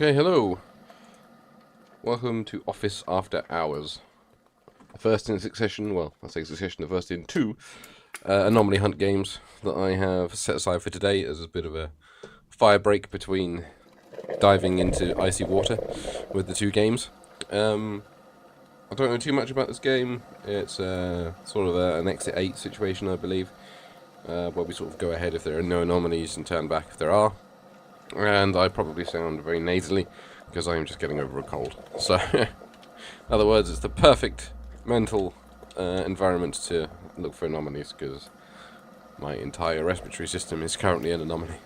Okay, hello. Welcome to Office After Hours. The first in succession, well, I say succession, the first in two Anomaly Hunt games that I have set aside for today as a bit of a fire break between diving into icy water with the two games. I don't know too much about this game. It's sort of an Exit 8 situation, I believe, where we sort of go ahead if there are no anomalies and turn back if there are. And I probably sound very nasally because I am just getting over a cold. So, in other words, it's the perfect mental environment to look for anomalies because my entire respiratory system is currently an anomaly.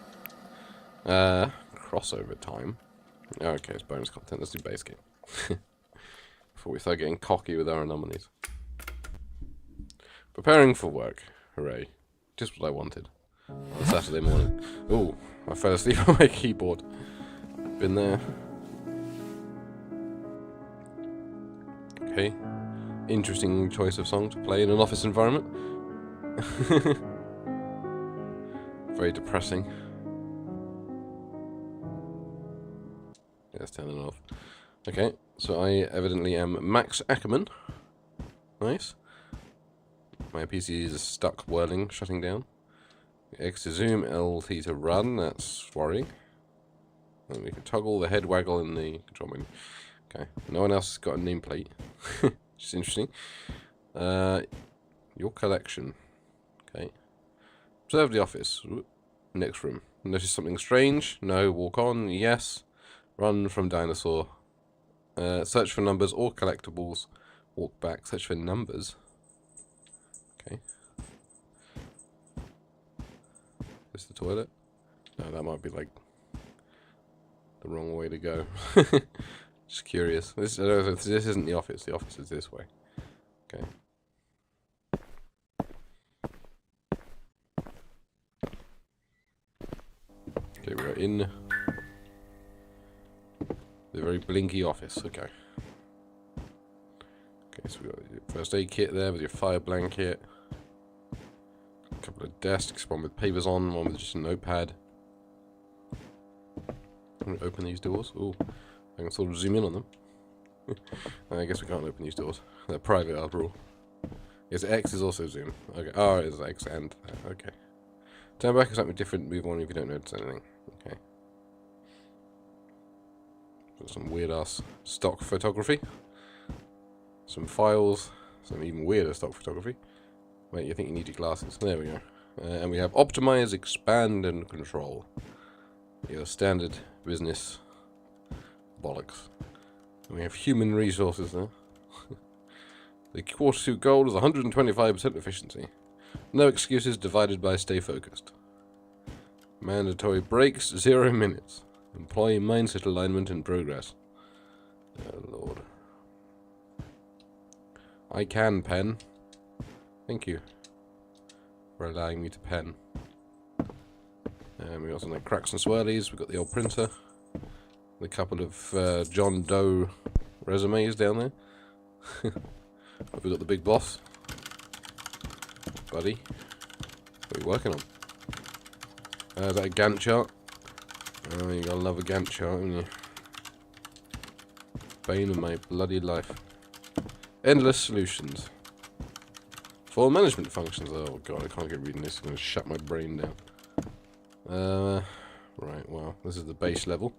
Crossover time. Okay, it's bonus content. Let's do base game. Before we start getting cocky with our anomalies. Preparing for work. Hooray. Just what I wanted. On Saturday morning. Ooh, I fell asleep on my keyboard. Been there. Okay. Interesting choice of song to play in an office environment. Very depressing. Yeah, let's turn it off. Okay, so I evidently am Max Ackerman. Nice. My PC is stuck whirling, shutting down. X to zoom, LT to run, that's worrying. And we can toggle the head waggle in the control menu. Okay, no one else has got a nameplate. Which is interesting. Your collection. Okay. Observe the office. Next room. Notice something strange? No. Walk on? Yes. Run from dinosaur. Search for numbers or collectibles. Walk back. Search for numbers. Okay. Is the toilet? No, that might be like the wrong way to go. Just curious. This isn't the office. The office is this way. Okay. Okay, we're in the very blinky office. Okay. Okay, so we got your first aid kit there with your fire blanket. A couple of desks, one with papers on, one with just a notepad. I'm going to open these doors. Ooh, I can sort of zoom in on them. I guess we can't open these doors. They're private after all. Yes, X is also zoom. Okay. Oh, it's X and okay. Turn back is something different. Move on if you don't notice anything. Okay. Got some weird ass stock photography. Some files. Some even weirder stock photography. Wait, you think you need your glasses? There we go. And we have optimize, expand, and control. Your standard business bollocks. And we have human resources there. The quarter suit goal is 125% efficiency. No excuses, divided by stay focused. Mandatory breaks, 0 minutes. Employee mindset alignment in progress. Oh lord. I can pen. Thank you for allowing me to pen. And we got some like cracks and swirlies. We've got the old printer. A couple of John Doe resumes down there. Have we got the big boss? Buddy. What are you working on? Is that a Gantt chart? Oh, you gotta love a Gantt chart, haven't you? Bane of my bloody life. Endless solutions. For management functions. Oh god, I can't get reading this. It's gonna shut my brain down. Right, well, this is the base level.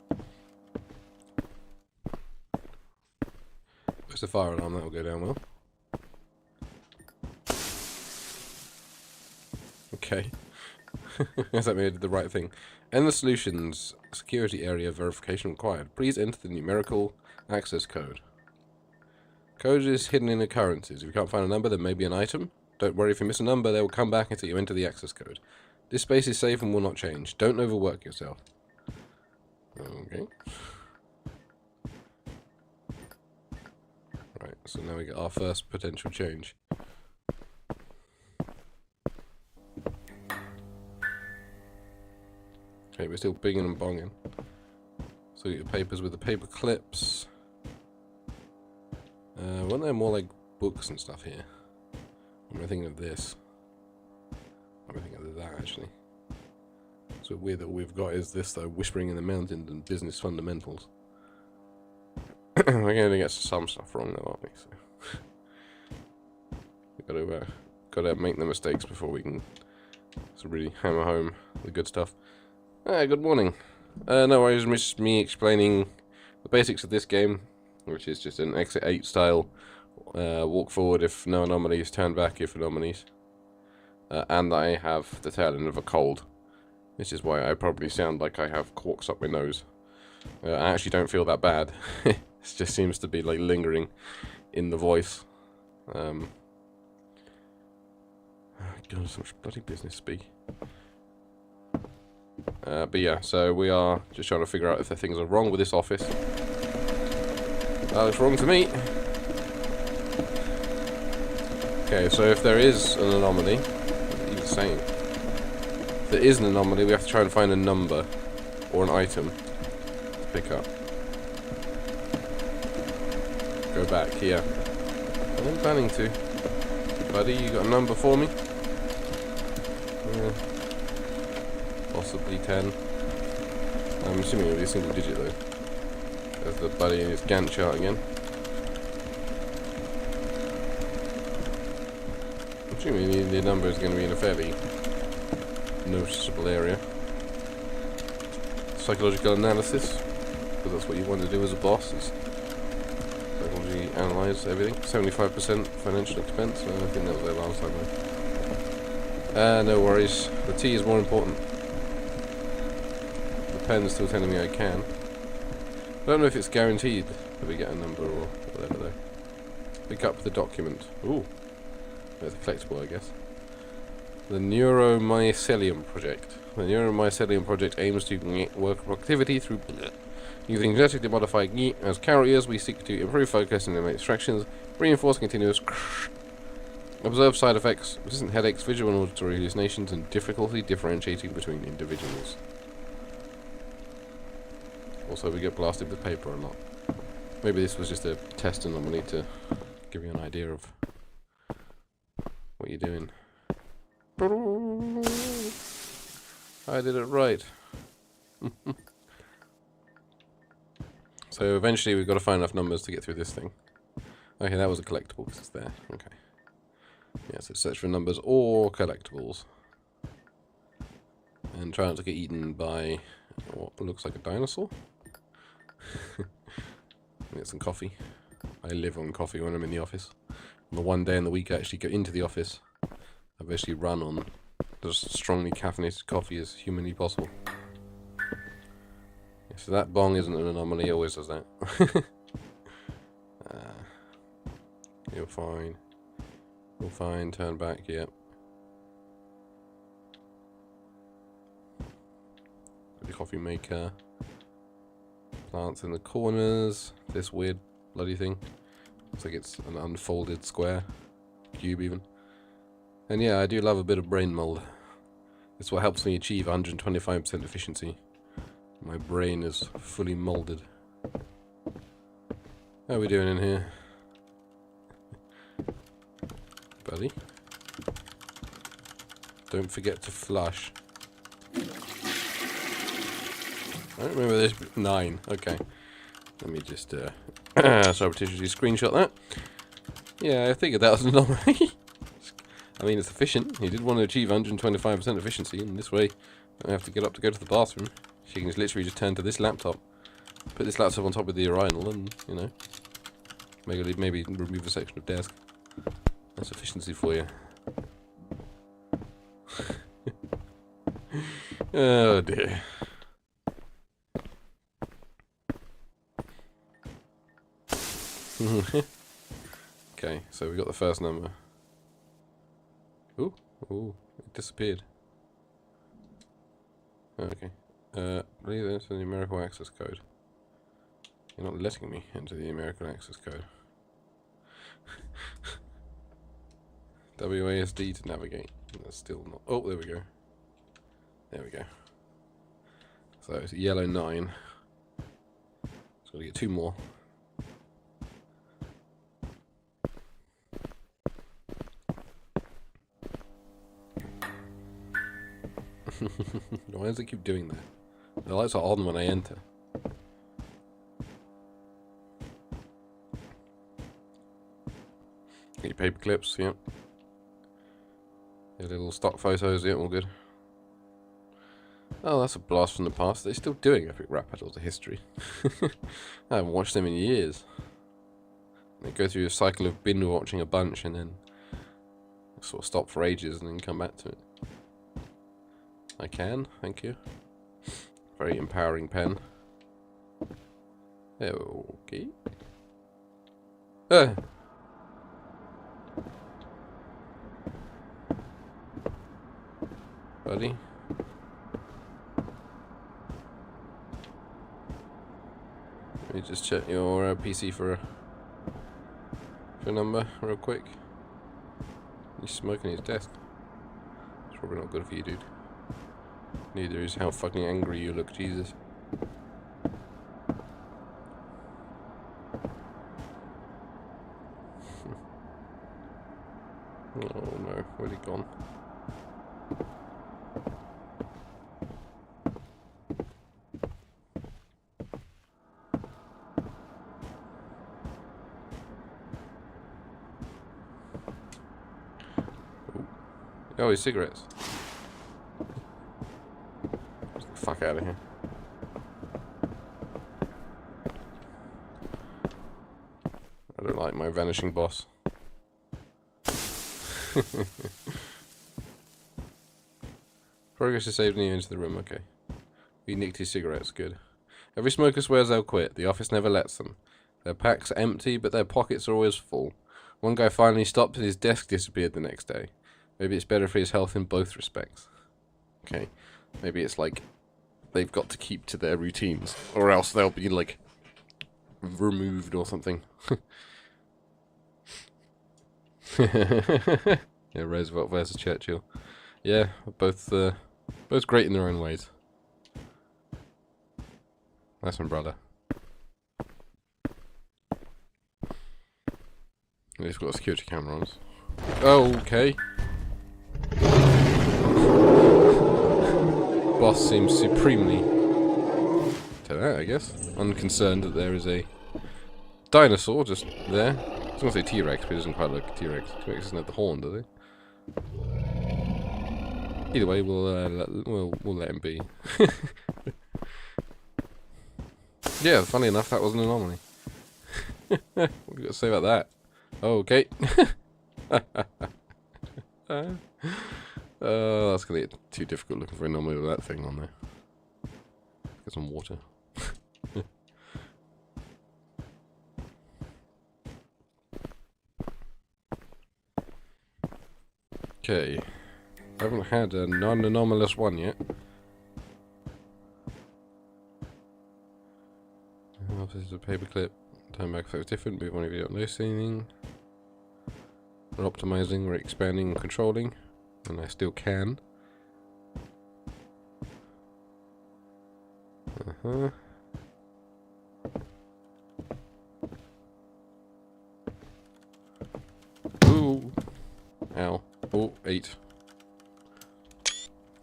There's the fire alarm, that'll go down well. Okay. Guess that made the right thing. End the solutions. Security area verification required. Please enter the numerical access code. Code is hidden in occurrences. If you can't find a number, there may be an item. Don't worry if you miss a number, they will come back until you enter the access code. This space is safe and will not change. Don't overwork yourself. Okay. Right, so now we get our first potential change. Okay, we're still binging and bonging. So get your papers with the paper clips. Weren't there more like books and stuff here? What am I thinking of this? What am I thinking of that actually? So weird that we've got is this though, Whispering in the Mountains and Business Fundamentals. We're going to get some stuff wrong though, aren't we? So we've got to make the mistakes before we can really hammer home the good stuff. Good morning. No worries, just me explaining the basics of this game, which is just an exit 8 style walk forward if no anomalies, turn back if anomalies. And I have the tail end of a cold, which is why I probably sound like I have corks up my nose. I actually don't feel that bad. It just seems to be like lingering in the voice. God, so much bloody business speak. But yeah, so we are just trying to figure out if the things are wrong with this office. That looks wrong to me. Okay, so if there is an anomaly, what are you saying? If there is an anomaly, we have to try and find a number or an item to pick up. Go back here. I'm planning to. Buddy, you got a number for me? Yeah. Possibly 10. I'm assuming it'll be a single digit though. There's the buddy in his Gantt chart again. I'm assuming the number is going to be in a fairly noticeable area. Psychological analysis, because that's what you want to do as a boss, is psychology analyze everything. 75% financial expense, I think that was there last time though. No worries, the T is more important. The pen's still telling me I can. I don't know if it's guaranteed that we get a number or whatever though. Pick up the document. Ooh. There's a collectible, I guess. The Neuromycelium Project. The Neuromycelium Project aims to work productivity through using genetically modified as carriers. We seek to improve focus and eliminate distractions, reinforce continuous observe side effects, persistent headaches, visual and auditory hallucinations, and difficulty differentiating between individuals. Also, we get blasted with paper a lot. Maybe this was just a test anomaly to give you an idea of what you're doing. I did it right. So eventually we've got to find enough numbers to get through this thing. Okay, that was a collectible because it's there. Okay. Yeah, so search for numbers or collectibles. And try not to get eaten by what looks like a dinosaur. Get some coffee. I live on coffee when I'm in the office. On the one day in the week I actually go into the office, I basically run on as strongly caffeinated coffee as humanly possible. Yeah, so that bong isn't an anomaly, it always does that. You're fine. You're fine, turn back, yep. The coffee maker. Plants in the corners. This weird bloody thing. Looks like it's an unfolded square. Cube even. And yeah, I do love a bit of brain mold. It's what helps me achieve 125% efficiency. My brain is fully molded. How are we doing in here? Buddy? Don't forget to flush. I don't remember this. 9. Okay. Let me just surreptitiously screenshot that. Yeah, I figured that was an anomaly. I mean, it's efficient. He did want to achieve 125% efficiency, and this way I don't have to get up to go to the bathroom. She can just literally just turn to this laptop, put this laptop on top of the urinal, and, you know, maybe remove a section of desk. That's efficiency for you. Oh dear. Okay, so we got the first number. Ooh, it disappeared. Oh, okay. Please enter the numerical access code. You're not letting me enter the numerical access code. WASD to navigate. That's still not. Oh, there we go. There we go. So it's a yellow 9. So gotta get 2 more. Why does it keep doing that? The lights are on when I enter. Get your paper clips, yep. Your little stock photos, yeah, all good. Oh, that's a blast from the past. They're still doing epic rap battles of history. I haven't watched them in years. They go through a cycle of binge watching a bunch and then sort of stop for ages and then come back to it. I can, thank you. Very empowering pen. Okay. Buddy. Let me just check your PC for a number real quick. He's smoking his desk. It's probably not good for you, dude. Neither is how fucking angry you look, Jesus. Oh no, where'd he gone? Oh, his cigarettes. Get the fuck out of here. I don't like my vanishing boss. Progress is saved and he enters the room, okay. He nicked his cigarettes, good. Every smoker swears they'll quit. The office never lets them. Their packs are empty, but their pockets are always full. One guy finally stopped and his desk disappeared the next day. Maybe it's better for his health in both respects. Okay. Maybe it's like they've got to keep to their routines, or else they'll be like removed or something. Yeah, Roosevelt versus Churchill. Yeah, both great in their own ways. That's my brother. He's got a security camera on us. Oh, okay. Boss seems supremely, to that, I guess, unconcerned that there is a dinosaur just there. I was going to say T-Rex, but it doesn't quite look like a T-Rex. T-Rex doesn't have the horn, does it? Either way, we'll let him be. Yeah, funny enough, that was an anomaly. What have you got to say about that? Oh, okay. That's gonna get too difficult looking for an anomaly with that thing on there. Get some water. Okay. I haven't had a non-anomalous one yet. Oh, this is a paperclip. Time back so it's different, but if you don't notice anything. We're optimizing, we're expanding and controlling. And I still can. Uh-huh. Ooh. Ow. Oh, 8.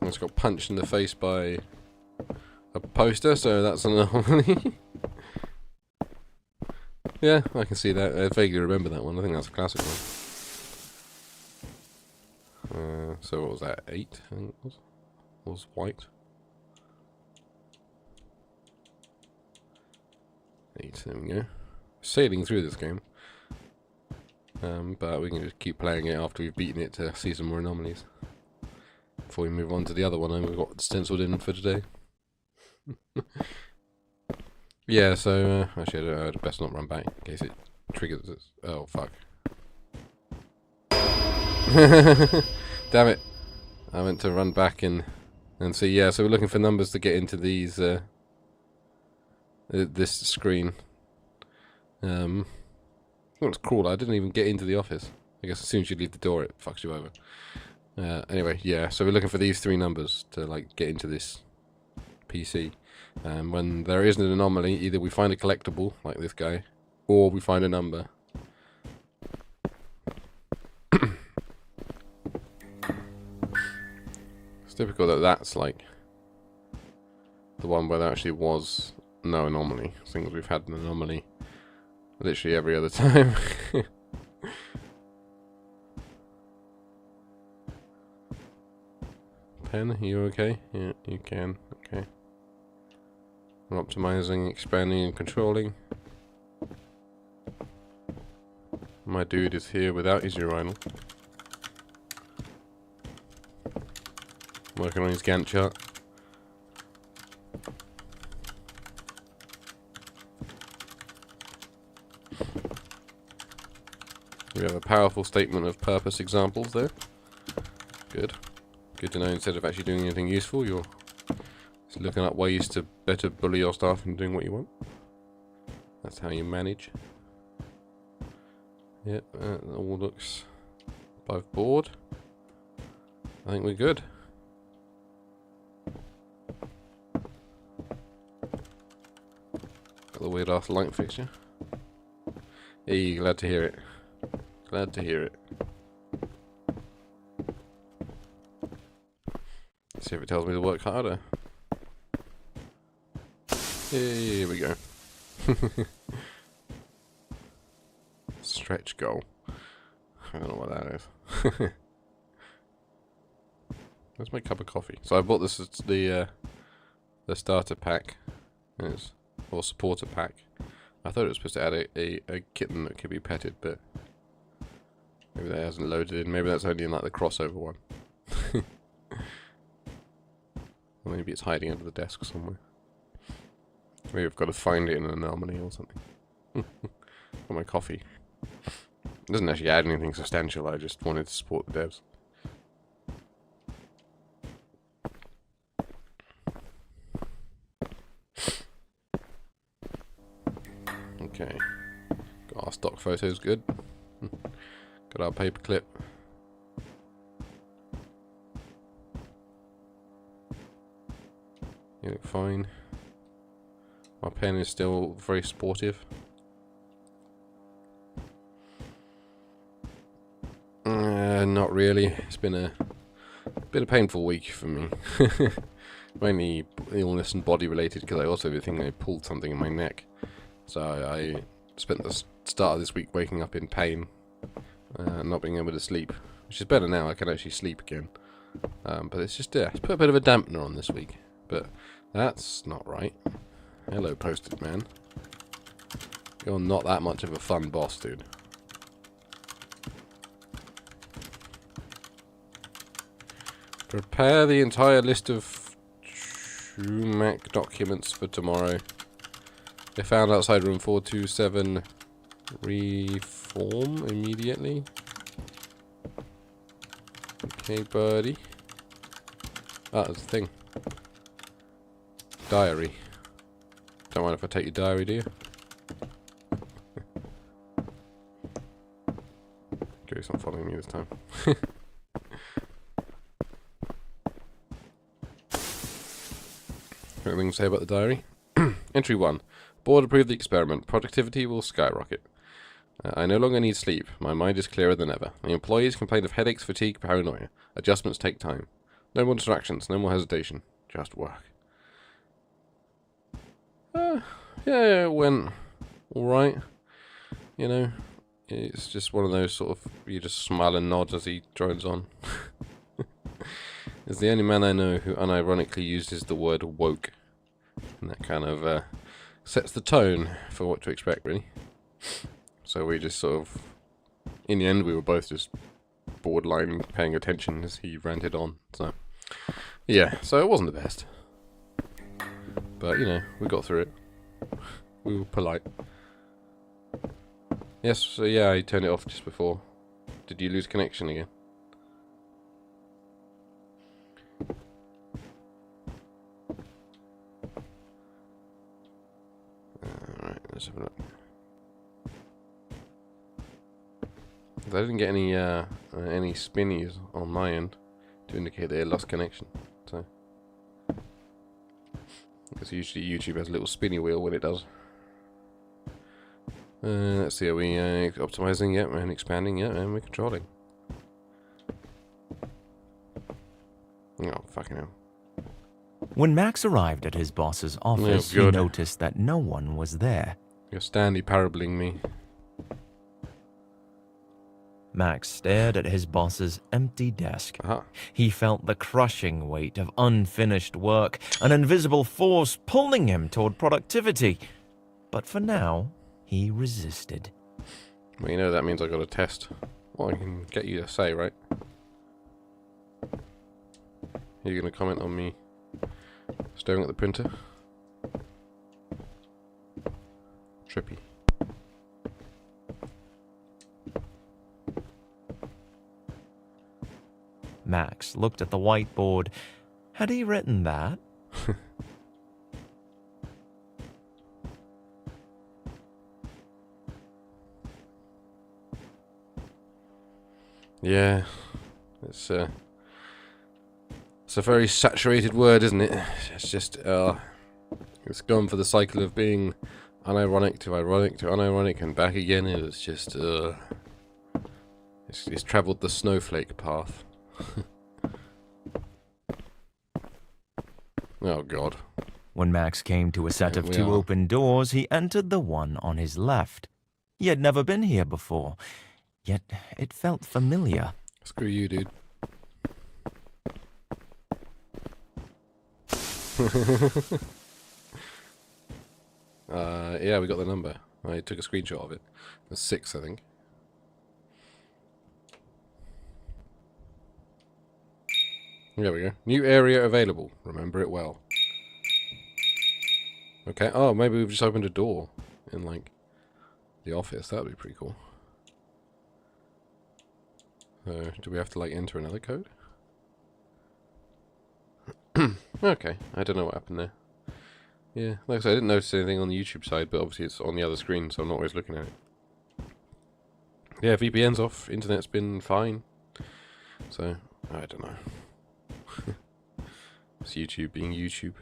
I just got punched in the face by a poster, so that's an anomaly. Yeah, I can see that. I vaguely remember that one. I think that's a classic one. So what was that? 8, I think it was. Was white. 8, there we go. Sailing through this game. But we can just keep playing it after we've beaten it to see some more anomalies. Before we move on to the other one we've got stenciled in for today. Yeah, so, actually I'd best not run back in case it triggers it. Oh, fuck. Damn it. I meant to run back and see. Yeah, so we're looking for numbers to get into these, this screen. Well, it's cruel. I didn't even get into the office. I guess as soon as you leave the door, it fucks you over. Anyway, yeah, so we're looking for these 3 numbers to, like, get into this PC. When there is an anomaly, either we find a collectible, like this guy, or we find a number. It's typical that that's, like, the one where there actually was no anomaly. Things we've had an anomaly literally every other time. Pen, are you okay? Yeah, you can. Okay. I'm optimizing, expanding, and controlling. My dude is here without his urinal. Working on his Gantt chart. We have a powerful statement of purpose examples there. Good. Good to know instead of actually doing anything useful, you're just looking up ways to better bully your staff and doing what you want. That's how you manage. Yep, that all looks above board. I think we're good. Got the weird ass light fixture. Hey, glad to hear it. Glad to hear it. See if it tells me to work harder. Here we go. Stretch goal. I don't know what that is. Where's my cup of coffee? So I bought this as the starter pack, or supporter pack. I thought it was supposed to add a kitten that could be petted, but maybe that hasn't loaded in. Maybe that's only in like the crossover one. Or maybe it's hiding under the desk somewhere. Maybe I've got to find it in an anomaly or something. For my coffee. It doesn't actually add anything substantial, I just wanted to support the devs. Okay. Got our stock photos good. Got our paperclip. You look fine. My pen is still very sportive. Not really. It's been a bit of a painful week for me. Mainly illness and body related, because I also think I pulled something in my neck. So I spent the start of this week waking up in pain, not being able to sleep, which is better now. I can actually sleep again. But it's just, it's put a bit of a dampener on this week. But that's not right. Hello, posted man. You're not that much of a fun boss, dude. Prepare the entire list of Trumac documents for tomorrow. They found outside room 427. Reform immediately. Okay, buddy. Ah, there's a thing. Diary. Don't mind if I take your diary, do you? Okay, he's not following me this time. Anything to say about the diary? Entry 1. Board approved the experiment. Productivity will skyrocket. I no longer need sleep. My mind is clearer than ever. The employees complain of headaches, fatigue, paranoia. Adjustments take time. No more distractions, no more hesitation. Just work. Yeah, it went alright. You know, it's just one of those sort of, you just smile and nod as he drones on. He's the only man I know who unironically uses the word woke. And that kind of sets the tone for what to expect, really. So we just sort of, in the end, we were both just borderline paying attention as he ranted on. So, yeah, so it wasn't the best. But, you know, we got through it. We were polite. Yes, so yeah, I turned it off just before. Did you lose connection again? Alright, let's have a look. I didn't get any spinnies on my end to indicate they had lost connection. So, because usually YouTube has a little spinny wheel when it does. Let's see, are we optimizing? Yep, and expanding? Yep, and we're controlling. Oh, fucking hell. When Max arrived at his boss's office, he noticed that no one was there. You're standy paraboling me. Max stared at his boss's empty desk. Aha. He felt the crushing weight of unfinished work, an invisible force pulling him toward productivity. But for now, he resisted. Well, you know that means I got a test what I can get you to say, right? Are you going to comment on me staring at the printer? Trippy. Max looked at the whiteboard. Had he written that? Yeah, it's a very saturated word, isn't it? It's just it's gone for the cycle of being unironic to ironic to unironic and back again. It's just it's travelled the snowflake path. Oh God. When Max came to a set Here of we two are. open doors, he entered the one on his left. He had never been here before, yet it felt familiar. Screw you, dude. Yeah, we got the number. I took a screenshot of it. It was 6, I think. There we go. New area available. Remember it well. Okay. Oh, maybe we've just opened a door in, like, the office. That would be pretty cool. Do we have to, like, enter another code? Okay. I don't know what happened there. Yeah, like I said, I didn't notice anything on the YouTube side, but obviously it's on the other screen, so I'm not always looking at it. Yeah, VPN's off. Internet's been fine. So, I don't know. It's YouTube being YouTube.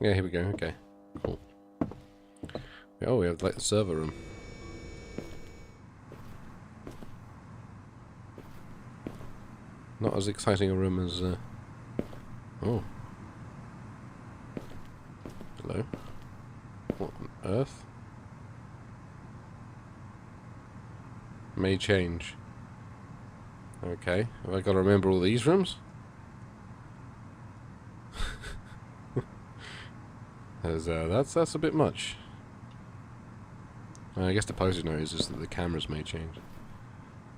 Yeah, here we go. Okay, cool. Oh, we have like the server room. Not as exciting a room as. Oh. Hello. What on earth? May change. Okay, have I got to remember all these rooms? That's a bit much. I guess the positive note is just that the cameras may change.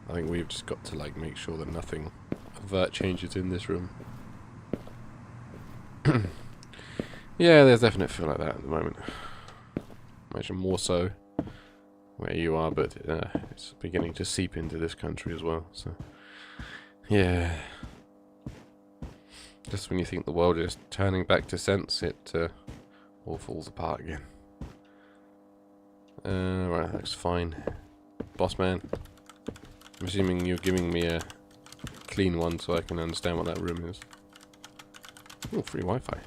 I think we've just got to like make sure that nothing overt changes in this room. Yeah, there's definite feel like that at the moment. Imagine more so where you are, but it's beginning to seep into this country as well. So, yeah. Just when you think the world is turning back to sense, it all falls apart again. Right, that looks fine. Boss man. I'm assuming you're giving me a clean one so I can understand what that room is. Oh, free Wi-Fi.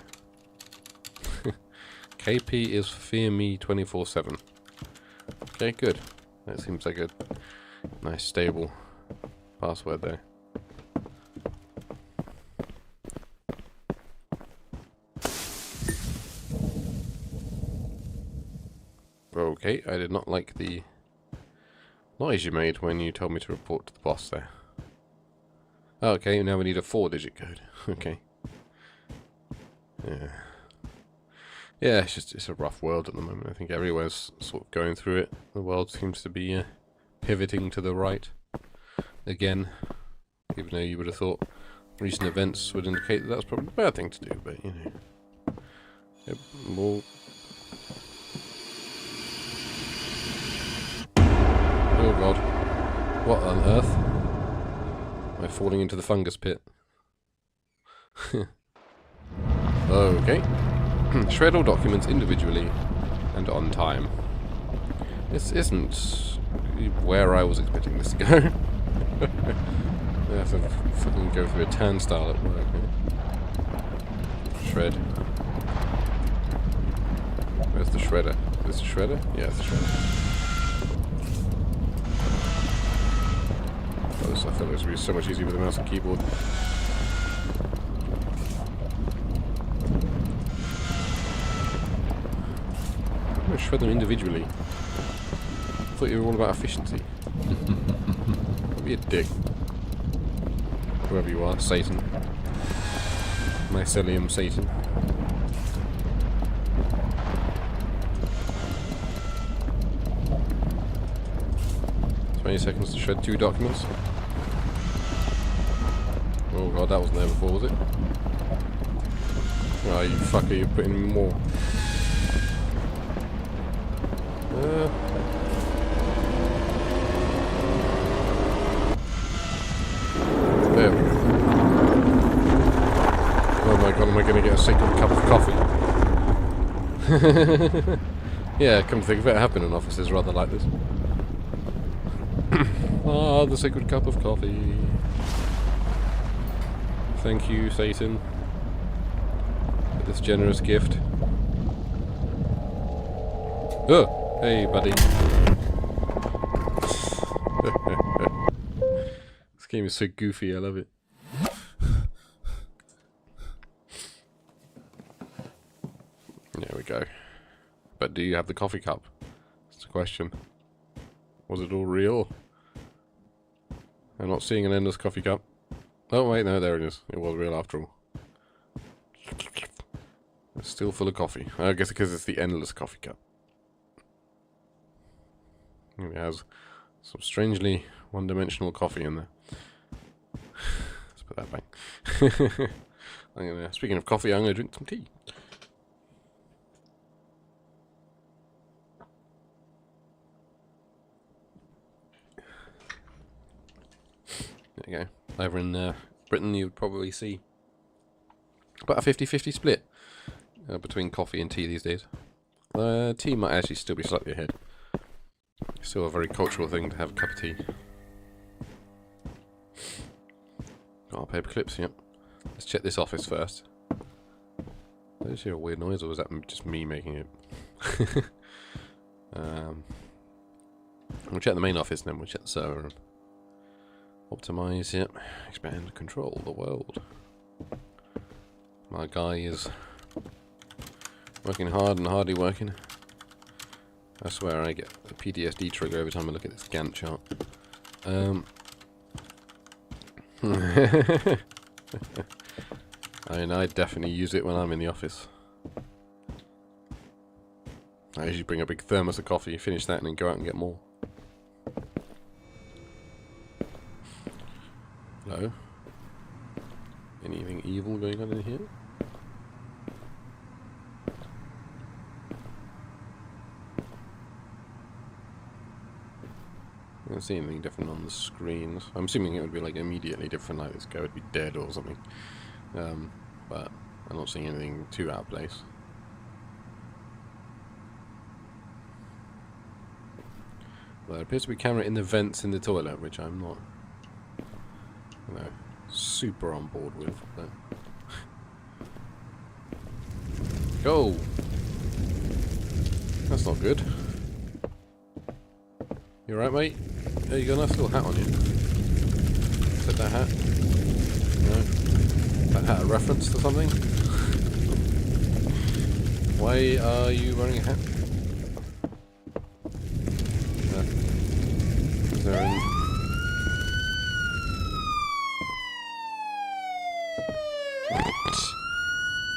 KP is fear me 24/7. Okay, good. That seems like a nice stable password there. Okay, I did not like the noise you made when you told me to report to the boss there. Oh, okay, now we need a 4-digit code. Okay. Yeah. Yeah, it's a rough world at the moment. I think everywhere's sort of going through it. The world seems to be pivoting to the right again. Even though you would have thought recent events would indicate that that's probably a bad thing to do, but you know. Yep, more. Oh god. What on earth? Am I falling into the fungus pit? Okay. Shred all documents individually and on time. This isn't where I was expecting this to go. I have to fucking go through a turnstile at work. Shred. Where's the shredder? Is this the shredder? Yeah, it's the shredder. I thought it was going to be so much easier with a mouse and keyboard. shred them individually. I thought you were all about efficiency. Be a dick. Whoever you are, Satan. Mycelium Satan. Seconds to shred 2 documents. Oh god, that wasn't there before, was it? Oh, you fucker, you're putting in more. There. Oh my god, am I going to get a second cup of coffee? Yeah, come to think of it, I have been in offices rather like this. Ah, the sacred cup of coffee. Thank you, Satan, for this generous gift. Oh, hey, buddy. This game is so goofy, I love it. There we go. But do you have the coffee cup? That's the question. Was it all real? I'm not seeing an endless coffee cup. Oh wait, no, there it is. It was real after all. It's still full of coffee. I guess because it's the endless coffee cup. It has some strangely one-dimensional coffee in there. Let's put that back. Speaking of coffee, I'm going to drink some tea. There you go. Over in Britain, you would probably see about a 50-50 split between coffee and tea these days. Tea might actually still be slightly ahead. Still a very cultural thing to have a cup of tea. Got our paper clips, yep. Let's check this office first. Did I hear a weird noise, or was that just me making it? We'll check the main office and then we'll check the server room. Optimize, yep. Expand, control the world. My guy is working hard and hardly working. I swear I get a PTSD trigger every time I look at this Gantt chart. I mean, I definitely use it when I'm in the office. I usually bring a big thermos of coffee, finish that, and then go out and get more. Hello? Anything evil going on in here? I don't see anything different on the screens. I'm assuming it would be like immediately different, like this guy would be dead or something. But I'm not seeing anything too out of place. Well, there appears to be a camera in the vents in the toilet, which I'm not, you know, super on board with. But go! That's not good. You alright, mate? There you go, nice little hat on you. Is that hat? No? That hat a reference to something? Why are you wearing a hat? Is there any...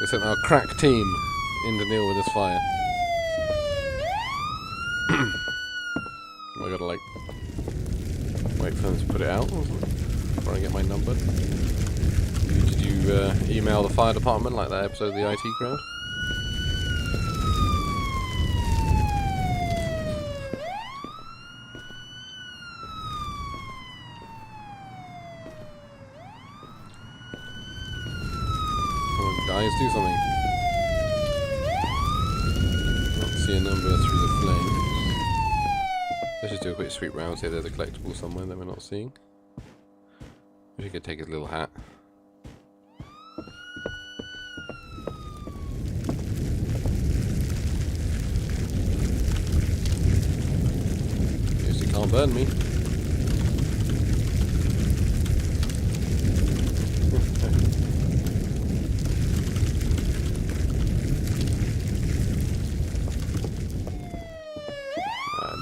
They sent our crack team in to deal with this fire. I gotta like wait for them to put it out before I get my number. Did you email the fire department like that episode of the IT Crowd? Come on, guys, do something. Not see a number through the flames. Let's just do a quick sweep round, see if there's a collectible somewhere that we're not seeing. Wish he could take his little hat. Guess he can't burn me.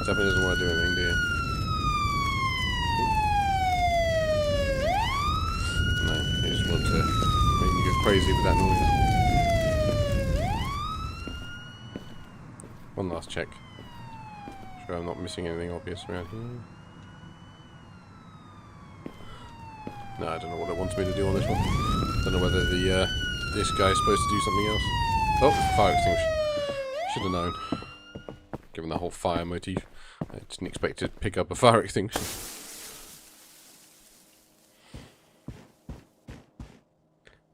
Definitely doesn't want to do anything, do you? No, you just want to make me go crazy with that noise. One last check. Sure I'm not missing anything obvious around here. No, I don't know what it wants me to do on this one. Don't know whether the this guy's supposed to do something else. Oh, fire extinguisher. Should have known. Given the whole fire motif, I didn't expect to pick up a fire extinguisher.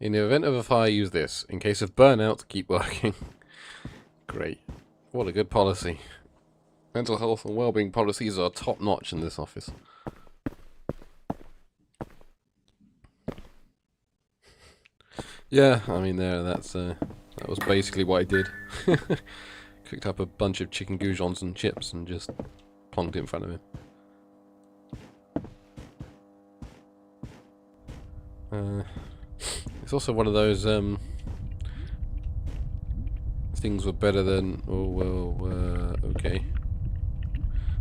In the event of a fire, use this. In case of burnout, keep working. Great. What a good policy. Mental health and well-being policies are top-notch in this office. Yeah, I mean, that was basically what I did. Cooked up a bunch of chicken goujons and chips and just plonked it in front of him. It's also one of those things were better than. Oh well, okay.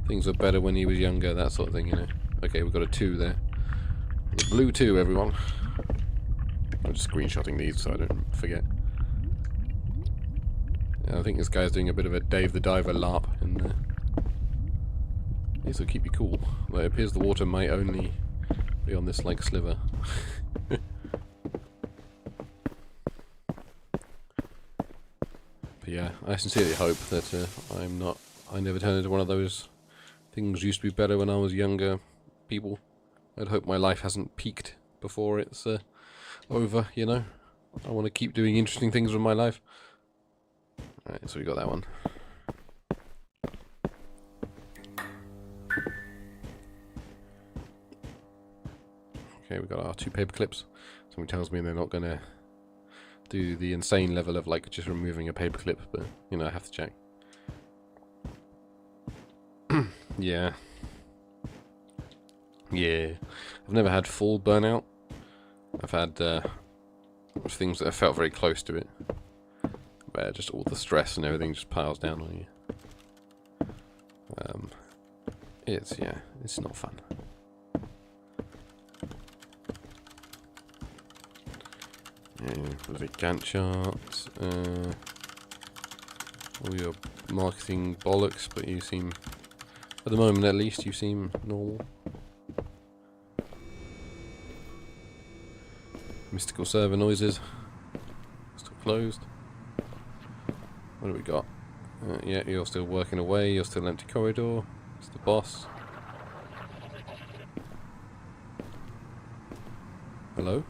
Things were better when he was younger, that sort of thing, you know. Okay, we've got a 2 there. The blue 2, everyone. I'm just screenshotting these so I don't forget. Yeah, I think this guy's doing a bit of a Dave the Diver LARP, and this will keep you cool. Well, it appears the water might only be on this like sliver. But yeah, I sincerely hope that I never turn into one of those things used to be better when I was younger people. I'd hope my life hasn't peaked before it's over, you know. I want to keep doing interesting things with my life. Alright, so we got that one. Okay, we got our 2 paper clips. Someone tells me they're not gonna do the insane level of like just removing a paper clip, but you know, I have to check. Yeah. Yeah. I've never had full burnout. I've had things that have felt very close to it. Where just all the stress and everything just piles down on you. It's not fun. Yeah, the Gantt charts, all your marketing bollocks, but you seem, at the moment at least, you seem normal. Mystical server noises. Still closed. What do we got? Yeah, you're still working away, you're still empty corridor. It's the boss. Hello?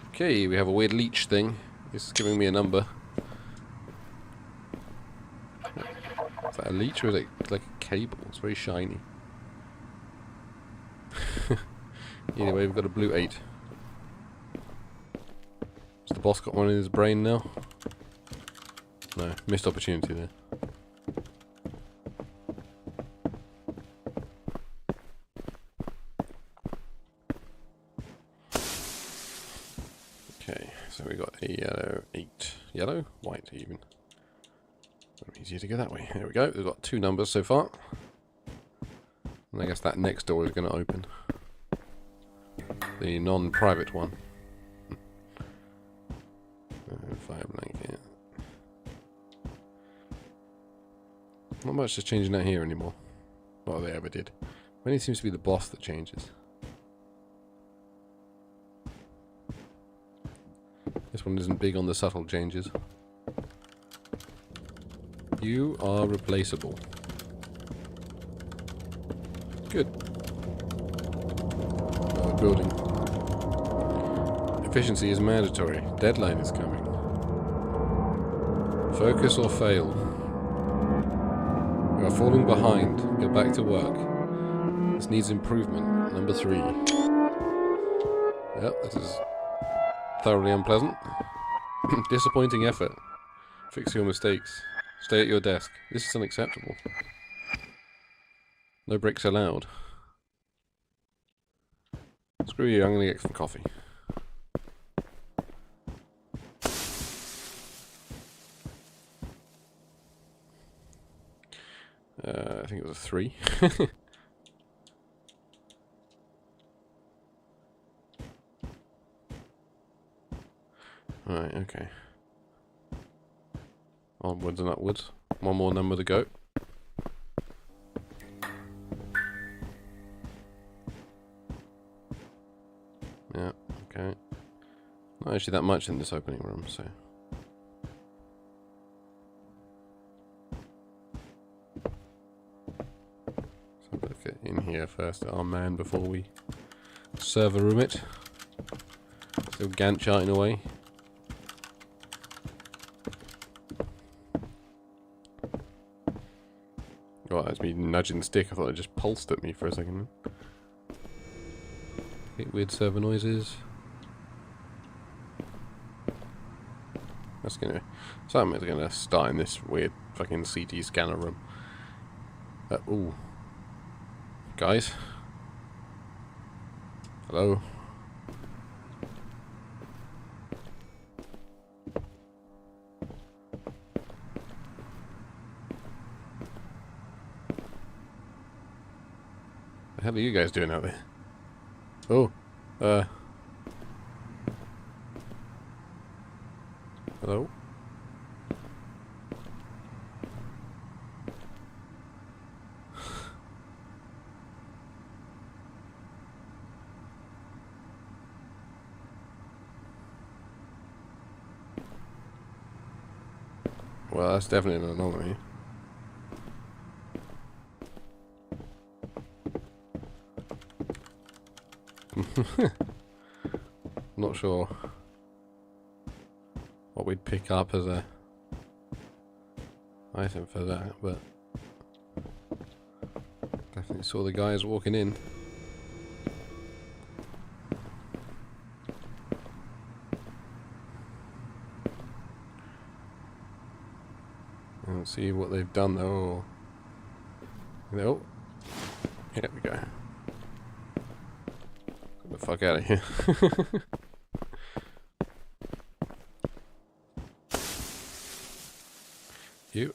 Okay, we have a weird leech thing. This is giving me a number. Is that a leech or is it like a cable? It's very shiny. Anyway, we've got a blue 8. Has the boss got one in his brain now? No, missed opportunity there. Okay, so we got a yellow 8. Yellow? White even. Easier to go that way. There we go. We've got 2 numbers so far. And I guess that next door is going to open. The non-private one. Fire blanket. Not much is changing out here anymore. Not that they ever did. Mainly seems to be the boss that changes. This one isn't big on the subtle changes. You are replaceable. Good. Building. Efficiency is mandatory. Deadline is coming. Focus or fail. You are falling behind. Go back to work. This needs improvement. Number 3. Yep, this is thoroughly unpleasant. Disappointing effort. Fix your mistakes. Stay at your desk. This is unacceptable. No breaks allowed. Screw you, I'm gonna get some coffee. think it was a 3. Right, okay. Onwards and upwards. One more number to go. Yeah, okay. Not actually that much in this opening room, so. So let's get in here first, our man, before we server room it. Still Gantt charting away. Oh, that's me nudging the stick. I thought it just pulsed at me for a second. Okay, weird server noises. That's gonna... Something's gonna start in this weird fucking CT scanner room. Ooh. Guys? Hello? The hell are you guys doing out there? Oh. Hello? Well, that's definitely an anomaly. Not sure what we'd pick up as a item for that, but definitely saw the guys walking in. Let's see what they've done though. Oh, here we go. Get the fuck out of here. You.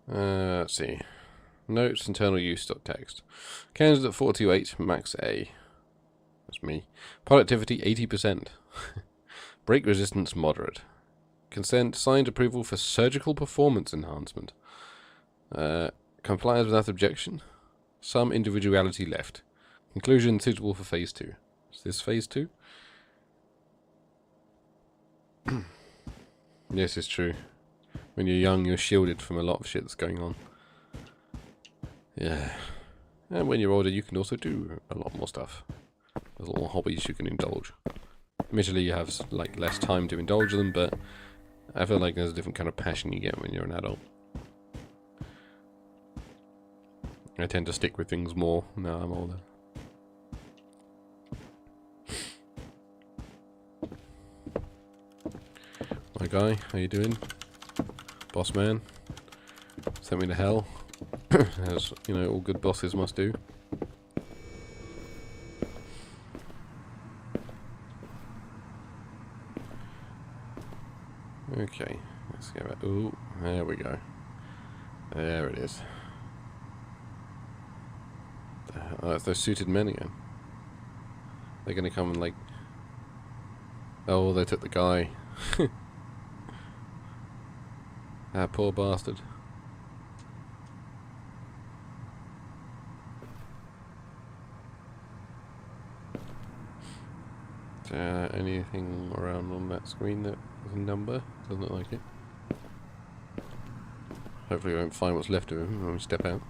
Let's see. Notes, internal use.txt. Candidate 428, max A. That's me. Productivity 80%. Break resistance moderate. Consent, signed approval for surgical performance enhancement. Compliance without objection. Some individuality left. Conclusion suitable for phase 2. Is this phase 2? Yes, it's true. When you're young, you're shielded from a lot of shit that's going on. Yeah. And when you're older, you can also do a lot more stuff. There's little hobbies you can indulge. Admittedly, you have like less time to indulge them, but I feel like there's a different kind of passion you get when you're an adult. I tend to stick with things more now I'm older. My guy, how you doing? Boss man. Sent me to hell. As, you know, all good bosses must do. Okay, let's go back. Ooh, there we go. There it is. Oh, it's those suited men again. They're gonna come and like... Oh, they took the guy. Ah, poor bastard. Anything around on that screen that is a number? Doesn't look like it. Hopefully we won't find what's left of him when we step out.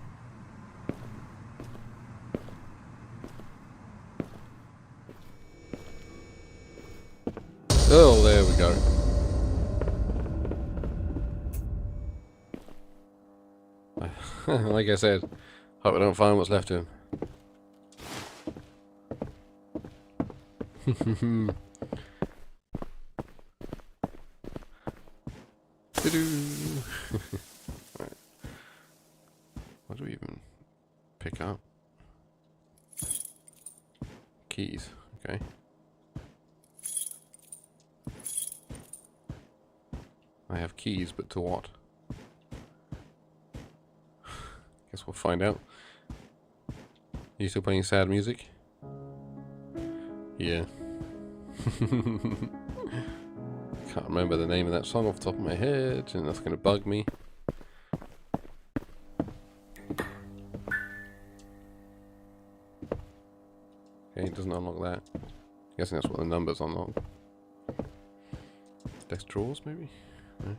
Oh, there we go. Like I said, hope we don't find what's left of him. Right. What do we even pick up? Keys, okay. I have keys, but to what? We'll find out. Are you still playing sad music? Yeah. Can't remember the name of that song off the top of my head, and that's going to bug me. Okay, it doesn't unlock that. I'm guessing that's what the numbers unlock. Desk drawers, maybe? No.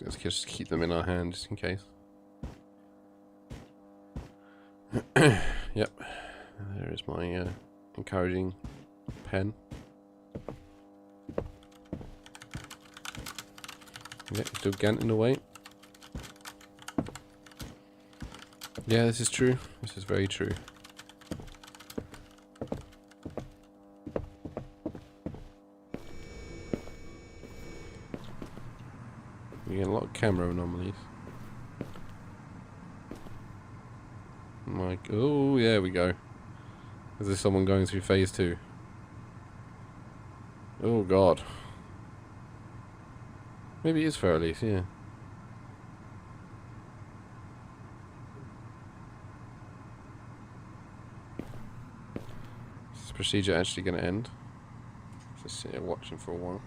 Let's just keep them in our hand, just in case. Yep. There is my encouraging pen. Yep, still ganting away. Yeah, this is true. This is very true. We get a lot of camera anomalies. Like, oh, there we go. Is this someone going through phase 2? Oh god. Maybe it is Fairleaf, yeah. Is this procedure actually going to end? Just sit here watching for a while.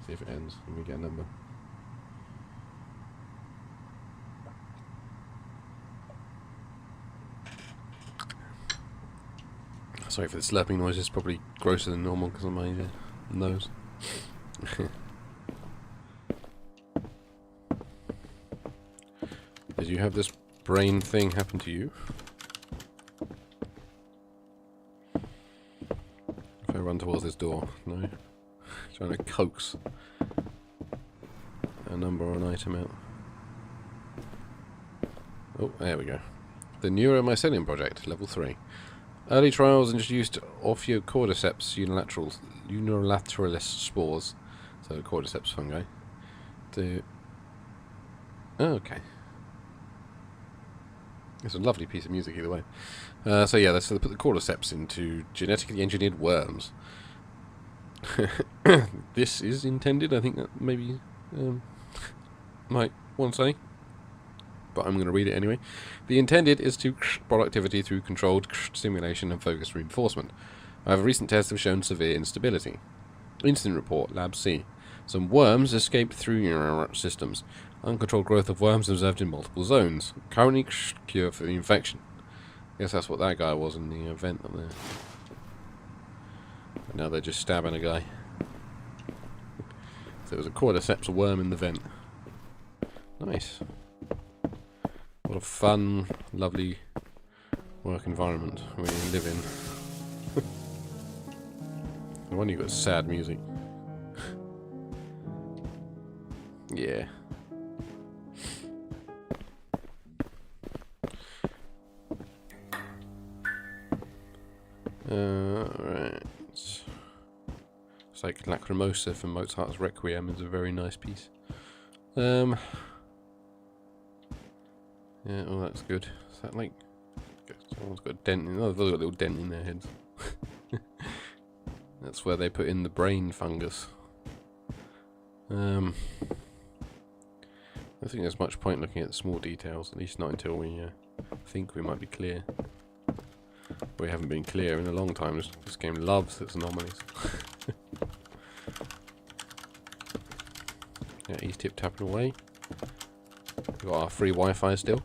See if it ends and we get a number. Sorry for the slurping noise, it's probably grosser than normal because of my nose. Did you have this brain thing happen to you? If I run towards this door, no? Trying to coax a number or an item out. Oh, there we go. The Neuromycelium Project, level 3. Early trials introduced Ophiocordyceps unilateralis spores, so cordyceps fungi. Oh, okay. It's a lovely piece of music either way. So yeah, so they put the cordyceps into genetically engineered worms. This is intended, I think that maybe might want to say, but I'm going to read it anyway. The intended is to productivity through controlled stimulation and focused reinforcement. However, recent tests have shown severe instability. Incident report, Lab C. Some worms escaped through systems. Uncontrolled growth of worms observed in multiple zones. Currently cure for the infection. I guess that's what that guy was in the event up there. But now they're just stabbing a guy. So there was a cordyceps worm in the vent. Nice. What a fun, lovely work environment we live in. No wonder you got sad music. Yeah. Right. It's like Lacrimosa from Mozart's Requiem is a very nice piece. Yeah, oh, that's good. Is that like... Someone's got a dent in... Oh, they've all got a little dent in their heads. That's where they put in the brain fungus. I don't think there's much point looking at the small details, at least not until we think we might be clear. We haven't been clear in a long time. This game loves its anomalies. Yeah, he's tip-tapping away. We've got our free Wi-Fi still.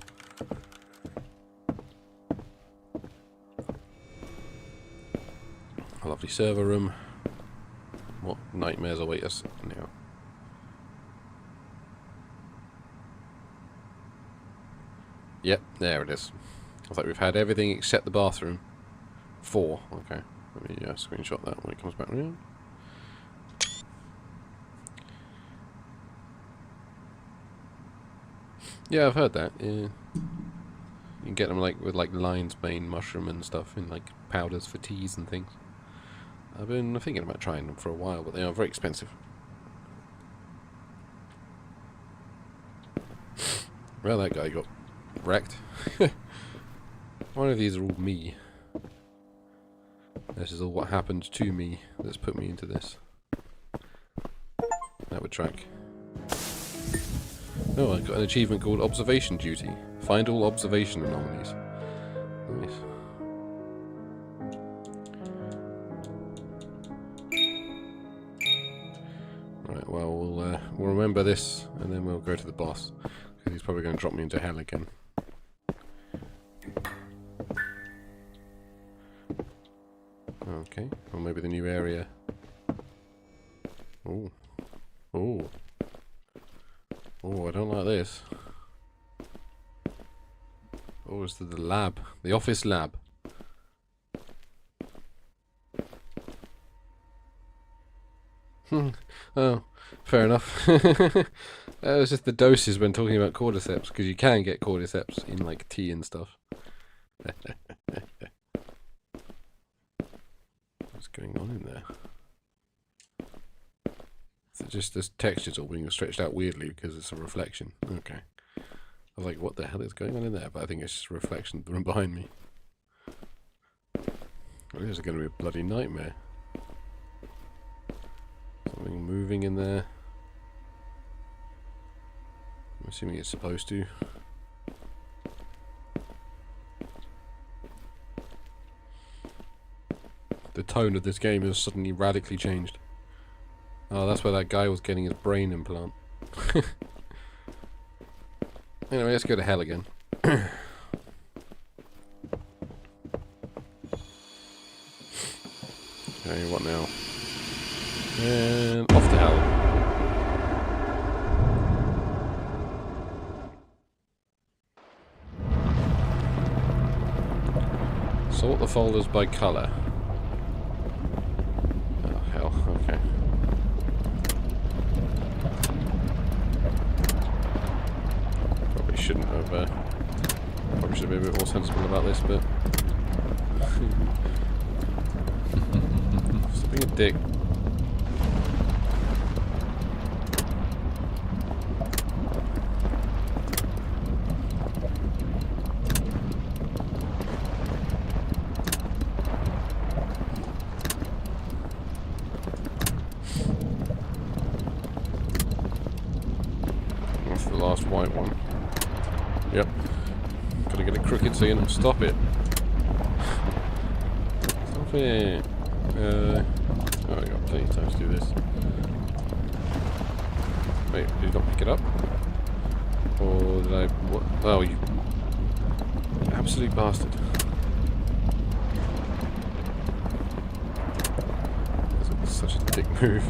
A lovely server room. What nightmares await us now? Yep, there it is. I thought we've had everything except the bathroom. 4. Okay. Let me screenshot that when it comes back around. Yeah, I've heard that. Yeah. You can get them like with like lion's mane mushroom and stuff in like powders for teas and things. I've been thinking about trying them for a while, but they are very expensive. Well, that guy got wrecked. One of these are all me. This is all what happened to me that's put me into this. That would track. Oh, I got an achievement called Observation Duty. Find all observation anomalies. Nice. Right, well, we'll remember this, and then we'll go to the boss. Because he's probably going to drop me into hell again. Okay, or maybe the new area. Oh. Oh. Oh, I don't like this. Oh, it's the lab. The office lab. Oh, fair enough. That was just the doses when talking about cordyceps, because you can get cordyceps in, like, tea and stuff. What's going on in there? Is it just this texture's all being stretched out weirdly because it's a reflection? Okay. I was like, what the hell is going on in there? But I think it's just a reflection of the room behind me. Oh, this is going to be a bloody nightmare. Something moving in there. I'm assuming it's supposed to. The tone of this game has suddenly radically changed. Oh, that's where that guy was getting his brain implant. Anyway, let's go to hell again. Okay, what now? And off to hell. Sort the folders by colour. Oh, hell, okay. Probably shouldn't have, probably should have been a bit more sensible about this, but... Stop being a dick. That's the last white one. Yep. Gotta get it crooked so you don't stop it. Stop it. Oh, I got plenty of time to do this. Wait, did you not pick it up? Or did I... What? Oh, you... absolute bastard. That's such a dick move.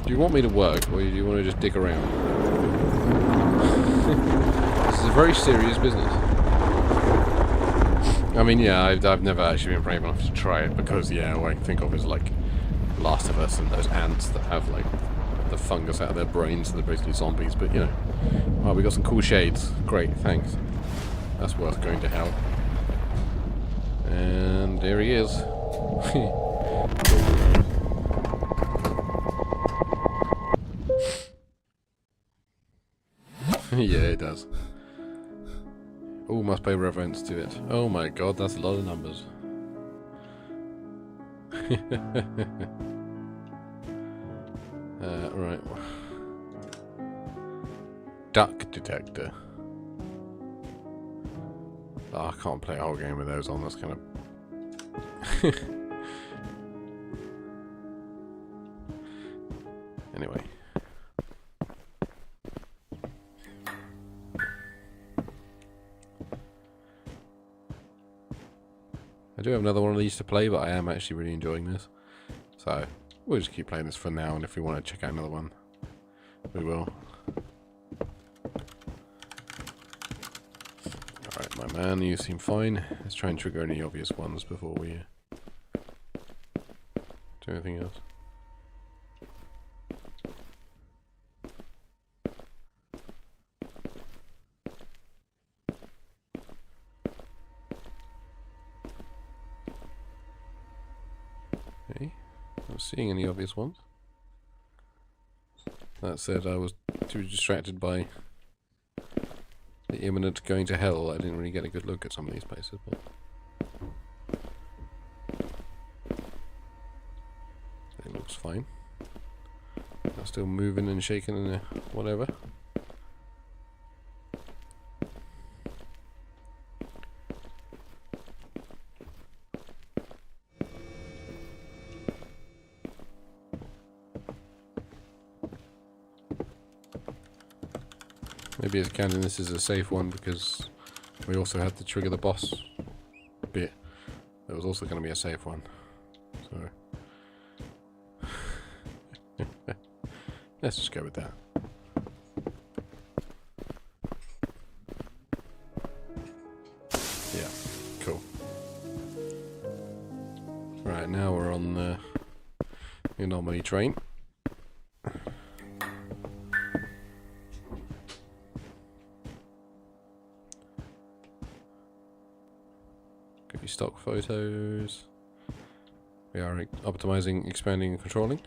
Do you want me to work, or do you want to just dig around? This is a very serious business. I mean, yeah, I've never actually been brave enough to try it, because, yeah, what I can think of is, like, Last of Us and those ants that have, like, the fungus out of their brains, and they're basically zombies, but, you know. Alright, we got some cool shades. Great, thanks. That's worth going to hell. And there he is. Yeah, it does. Oh, must pay reverence to it. Oh my god, that's a lot of numbers. Right. Duck detector. Oh, I can't play a whole game with those on, that's kind of... Anyway. I do have another one of these to play, but I am actually really enjoying this. So, we'll just keep playing this for now, and if we want to check out another one, we will. Alright, my man, you seem fine. Let's try and trigger any obvious ones before we do anything else. Okay, not seeing any obvious ones. That said, I was too distracted by the imminent going to hell. I didn't really get a good look at some of these places. But looks fine. Not still moving and shaking and whatever. Maybe it's counting this as a safe one because we also had to trigger the boss bit. There was also going to be a safe one. So let's just go with that. Yeah, cool. Right, now we're on the Anomaly train. Stock photos. We are optimizing, expanding, and controlling.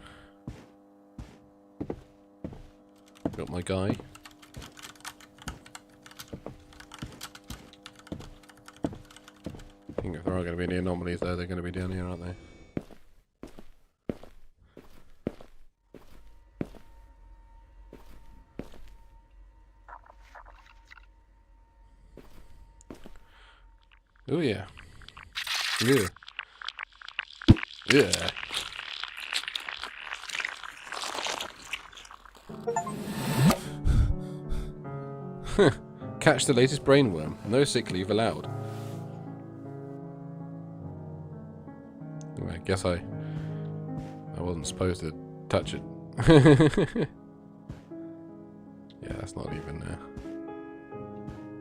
Got my guy. I think if there are going to be any anomalies there, they're going to be down here, aren't they? Oh yeah. Yeah. Yeah. Catch the latest brainworm. No sick leave allowed. Anyway, I guess I wasn't supposed to touch it. Yeah, that's not even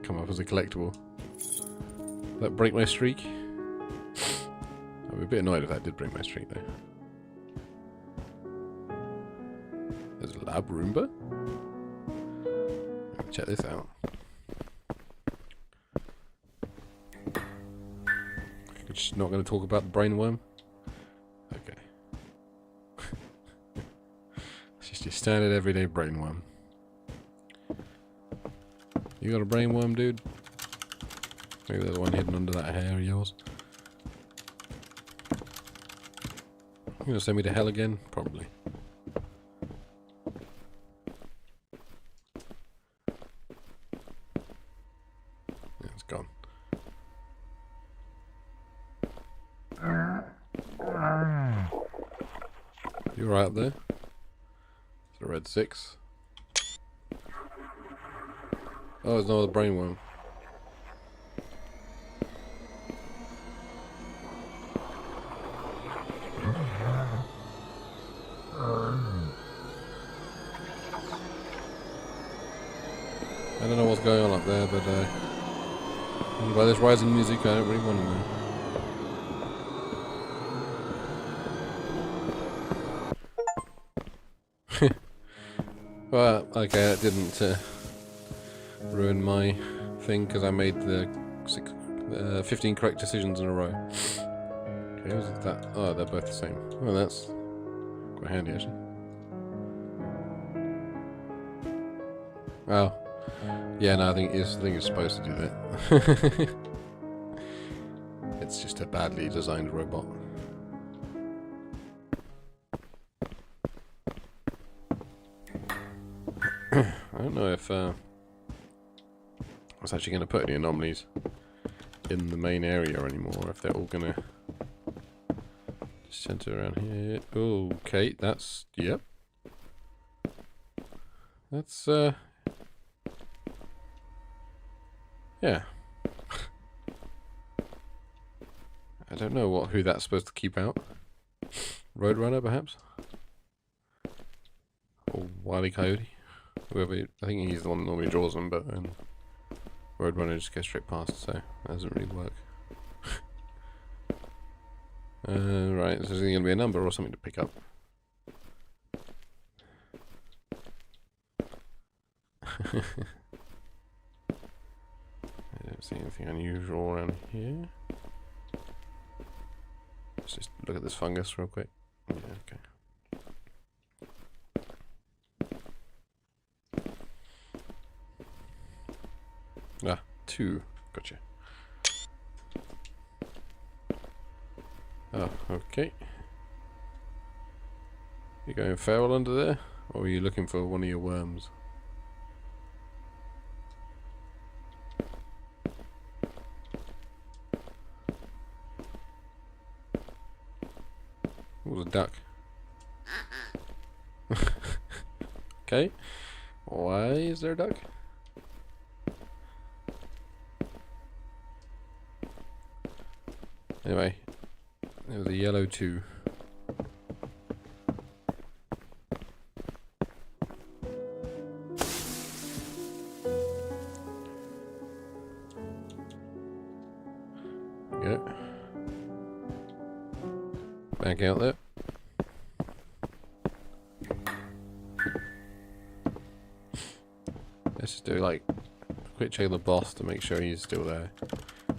come up as a collectible. Did that break my streak? I'd be a bit annoyed if that did break my streak though. There's a lab Roomba. Check this out. You're just not going to talk about the brainworm? Okay. It's just your standard everyday brainworm. You got a brainworm, dude? Maybe there's one hidden under that hair of yours. You gonna send me to hell again? Probably. Yeah, it's gone. You right up there? It's a red 6. Oh, there's no other brainworm. I don't know what's going on up there, but by this rising music, I don't really want to know. Well, okay, that didn't ruin my thing because I made the 15 correct decisions in a row. Okay, was it that? Oh, they're both the same. Well, that's quite handy actually. Oh. Yeah, no, I think it's supposed to do that. It's just a badly designed robot. I don't know if I was actually going to put any anomalies in the main area anymore, or if they're all going to center around here. Okay, that's... Yep. That's, yeah. I don't know who that's supposed to keep out. Roadrunner, perhaps? Or Wile E. Coyote? Whoever, I think he's the one that normally draws them, but Roadrunner just goes straight past, so that doesn't really work. Right, so there's going to be a number or something to pick up. I don't see anything unusual around here. Let's just look at this fungus real quick. Yeah, okay. Ah, 2. Gotcha. Oh, okay. You going feral under there? Or are you looking for one of your worms? What was a duck? Okay. Why is there a duck? Anyway, there was a yellow too. Go. Back out there. Let's just do like a quick check of the boss to make sure he's still there.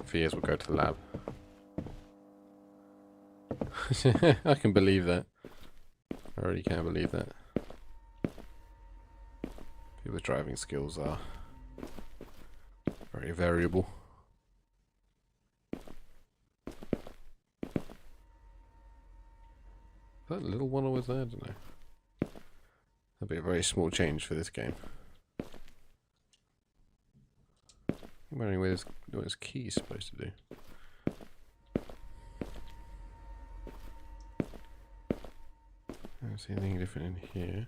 If he is, we'll go to the lab. I can believe that. I really can believe that. People's driving skills are very variable. Is that little one always there? I don't know. That'd be a very small change for this game. I'm wondering what his key is supposed to do. I don't see anything different in here.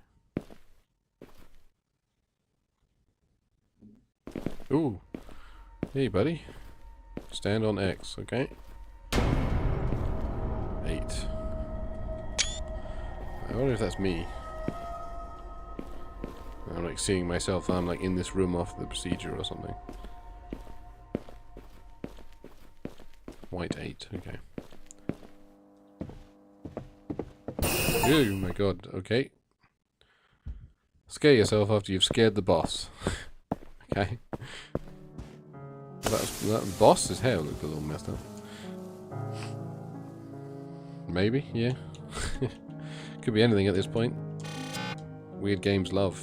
Ooh! Hey, buddy. Stand on X, okay? 8. I wonder if that's me. I'm like seeing myself, I'm like in this room after the procedure or something. White 8, okay. Oh my god, okay. Scare yourself after you've scared the boss. Okay. That boss's hair looked a little messed up. Maybe, yeah. Could be anything at this point. Weird games love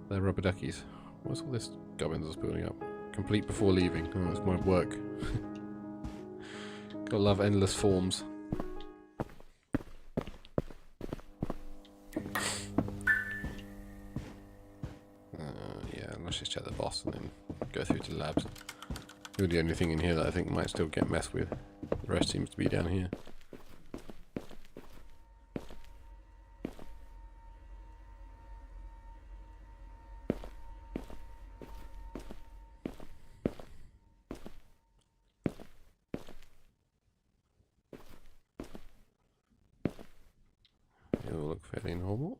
their rubber duckies. What's all this gubbins that's building up? Complete before leaving. Oh, it's my work. Gotta love endless forms. Yeah, let's just check the boss and then go through to the labs. You're the only thing in here that I think might still get messed with. The rest seems to be down here. They all look fairly normal.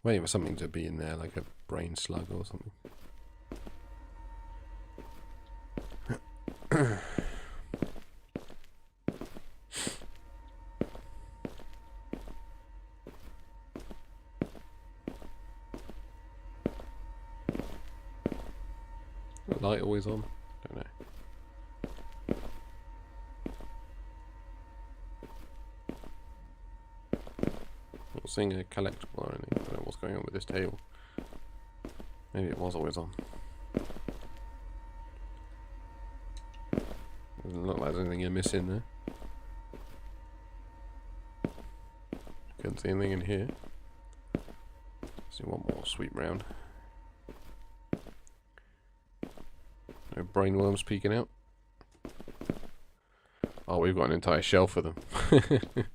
Waiting for something to be in there, like a brain slug or something. Light always on? Don't know. Not seeing a collectible or anything. I don't know what's going on with this table. Maybe it was always on. Doesn't look like there's anything you're missing there. Couldn't see anything in here. See one more sweep round. No brainworms peeking out. Oh, we've got an entire shelf of them.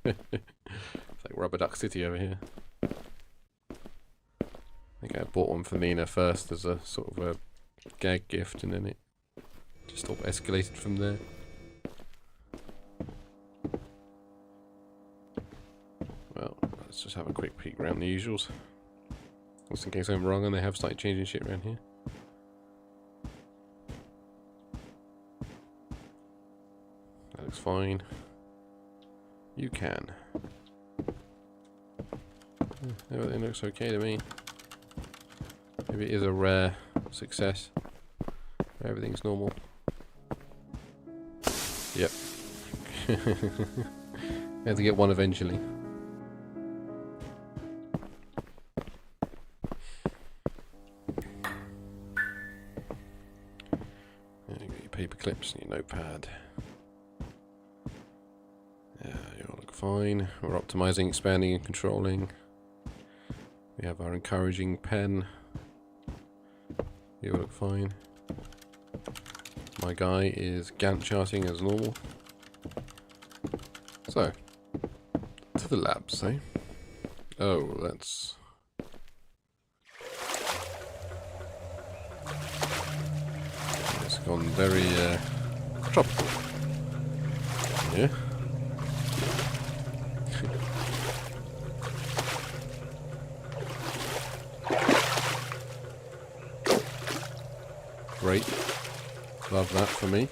It's like Rubber Duck City over here. I think I bought one for Nina first as a sort of a gag gift, and then it just sort of escalated from there. Well, let's just have a quick peek around the usuals. Just in case I'm wrong and they have started changing shit around here. That looks fine. You can. Everything looks okay to me. Maybe it is a rare success. Everything's normal. Yep. I have to get one eventually. You got your paper clips and your notepad. Yeah, you all look fine. We're optimizing, expanding, and controlling. We have our encouraging pen. You look fine. My guy is Gantt charting as normal. So, to the labs, eh? Oh, that's... It's gone very, tropical. Yeah. Great. Love that for me.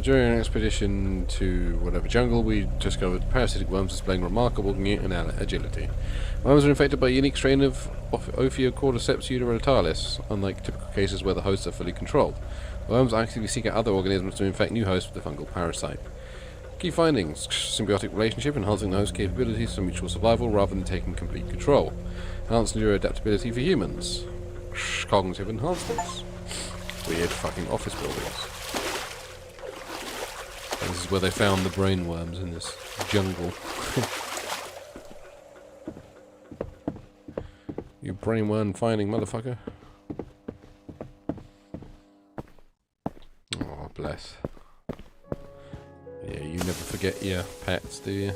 During an expedition to whatever jungle, we discovered parasitic worms displaying remarkable agility. Worms are infected by a unique strain of Ophiocordyceps universalis, unlike typical cases where the hosts are fully controlled. Worms actively seek out other organisms to infect new hosts with the fungal parasite. Key findings: symbiotic relationship, enhancing the host capabilities for mutual survival rather than taking complete control. Enhanced neuroadaptability for humans. Cognitive enhancements. Weird fucking office buildings. And this is where they found the brain worms, in this jungle. You brain worm finding motherfucker. Oh, bless. Yeah, you never forget your pets, do you?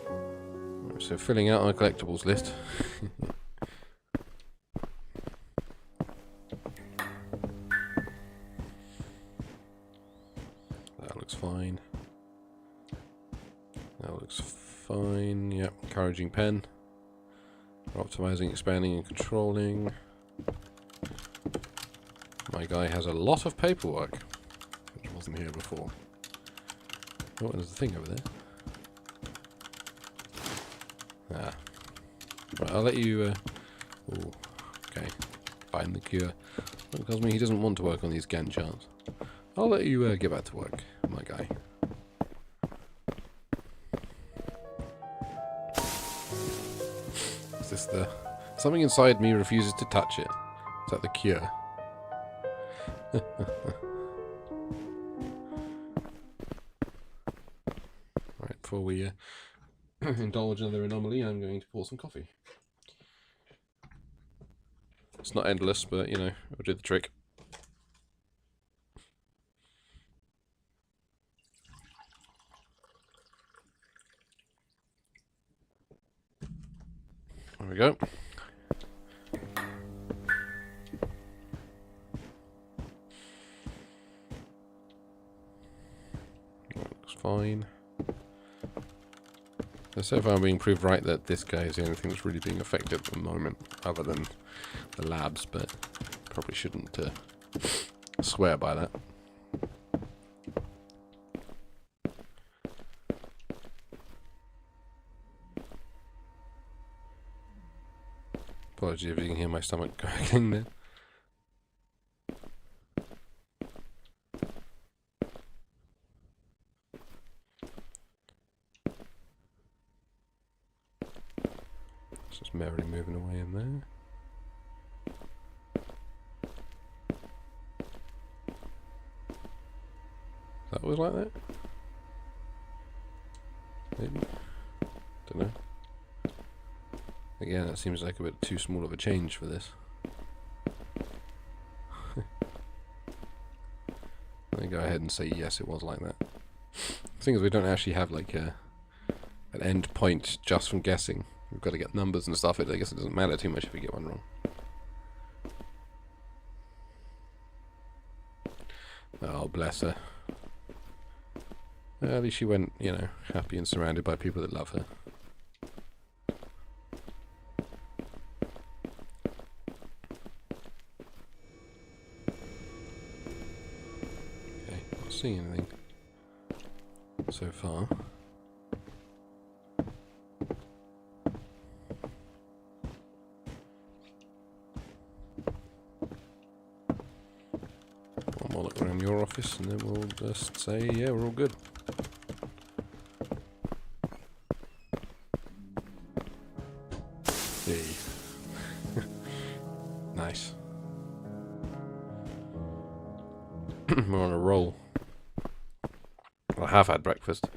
Right, so filling out our collectibles list. That looks fine. That looks fine. Yep, encouraging pen. Optimizing, expanding, and controlling. My guy has a lot of paperwork, which wasn't here before. Oh, there's the thing over there. Ah. Right, I'll let you, oh, okay. Find the cure. That tells me he doesn't want to work on these Gantt charts. I'll let you, get back to work, my guy. Is this the... Something inside me refuses to touch it. Is that the cure? Right, before we indulge another anomaly, I'm going to pour some coffee. It's not endless, but, you know, it'll do the trick. There we go. That looks fine. So far I'm being proved right that this guy is the only thing that's really being affected at the moment, other than the labs, but probably shouldn't swear by that. Apologies if you can hear my stomach gurgling there. It's just merrily moving away in there. That was like that? Maybe? Don't know. Again, that seems like a bit too small of a change for this. Let me go ahead and say yes, it was like that. The thing is, we don't actually have like an end point just from guessing. We've got to get numbers and stuff. I guess it doesn't matter too much if we get one wrong. Oh, bless her. At least she went, you know, happy and surrounded by people that love her. Okay, not seeing anything so far. One more look around your office and then we'll just say, yeah, we're all good. Nice. We're on a roll. Oh, have had breakfast.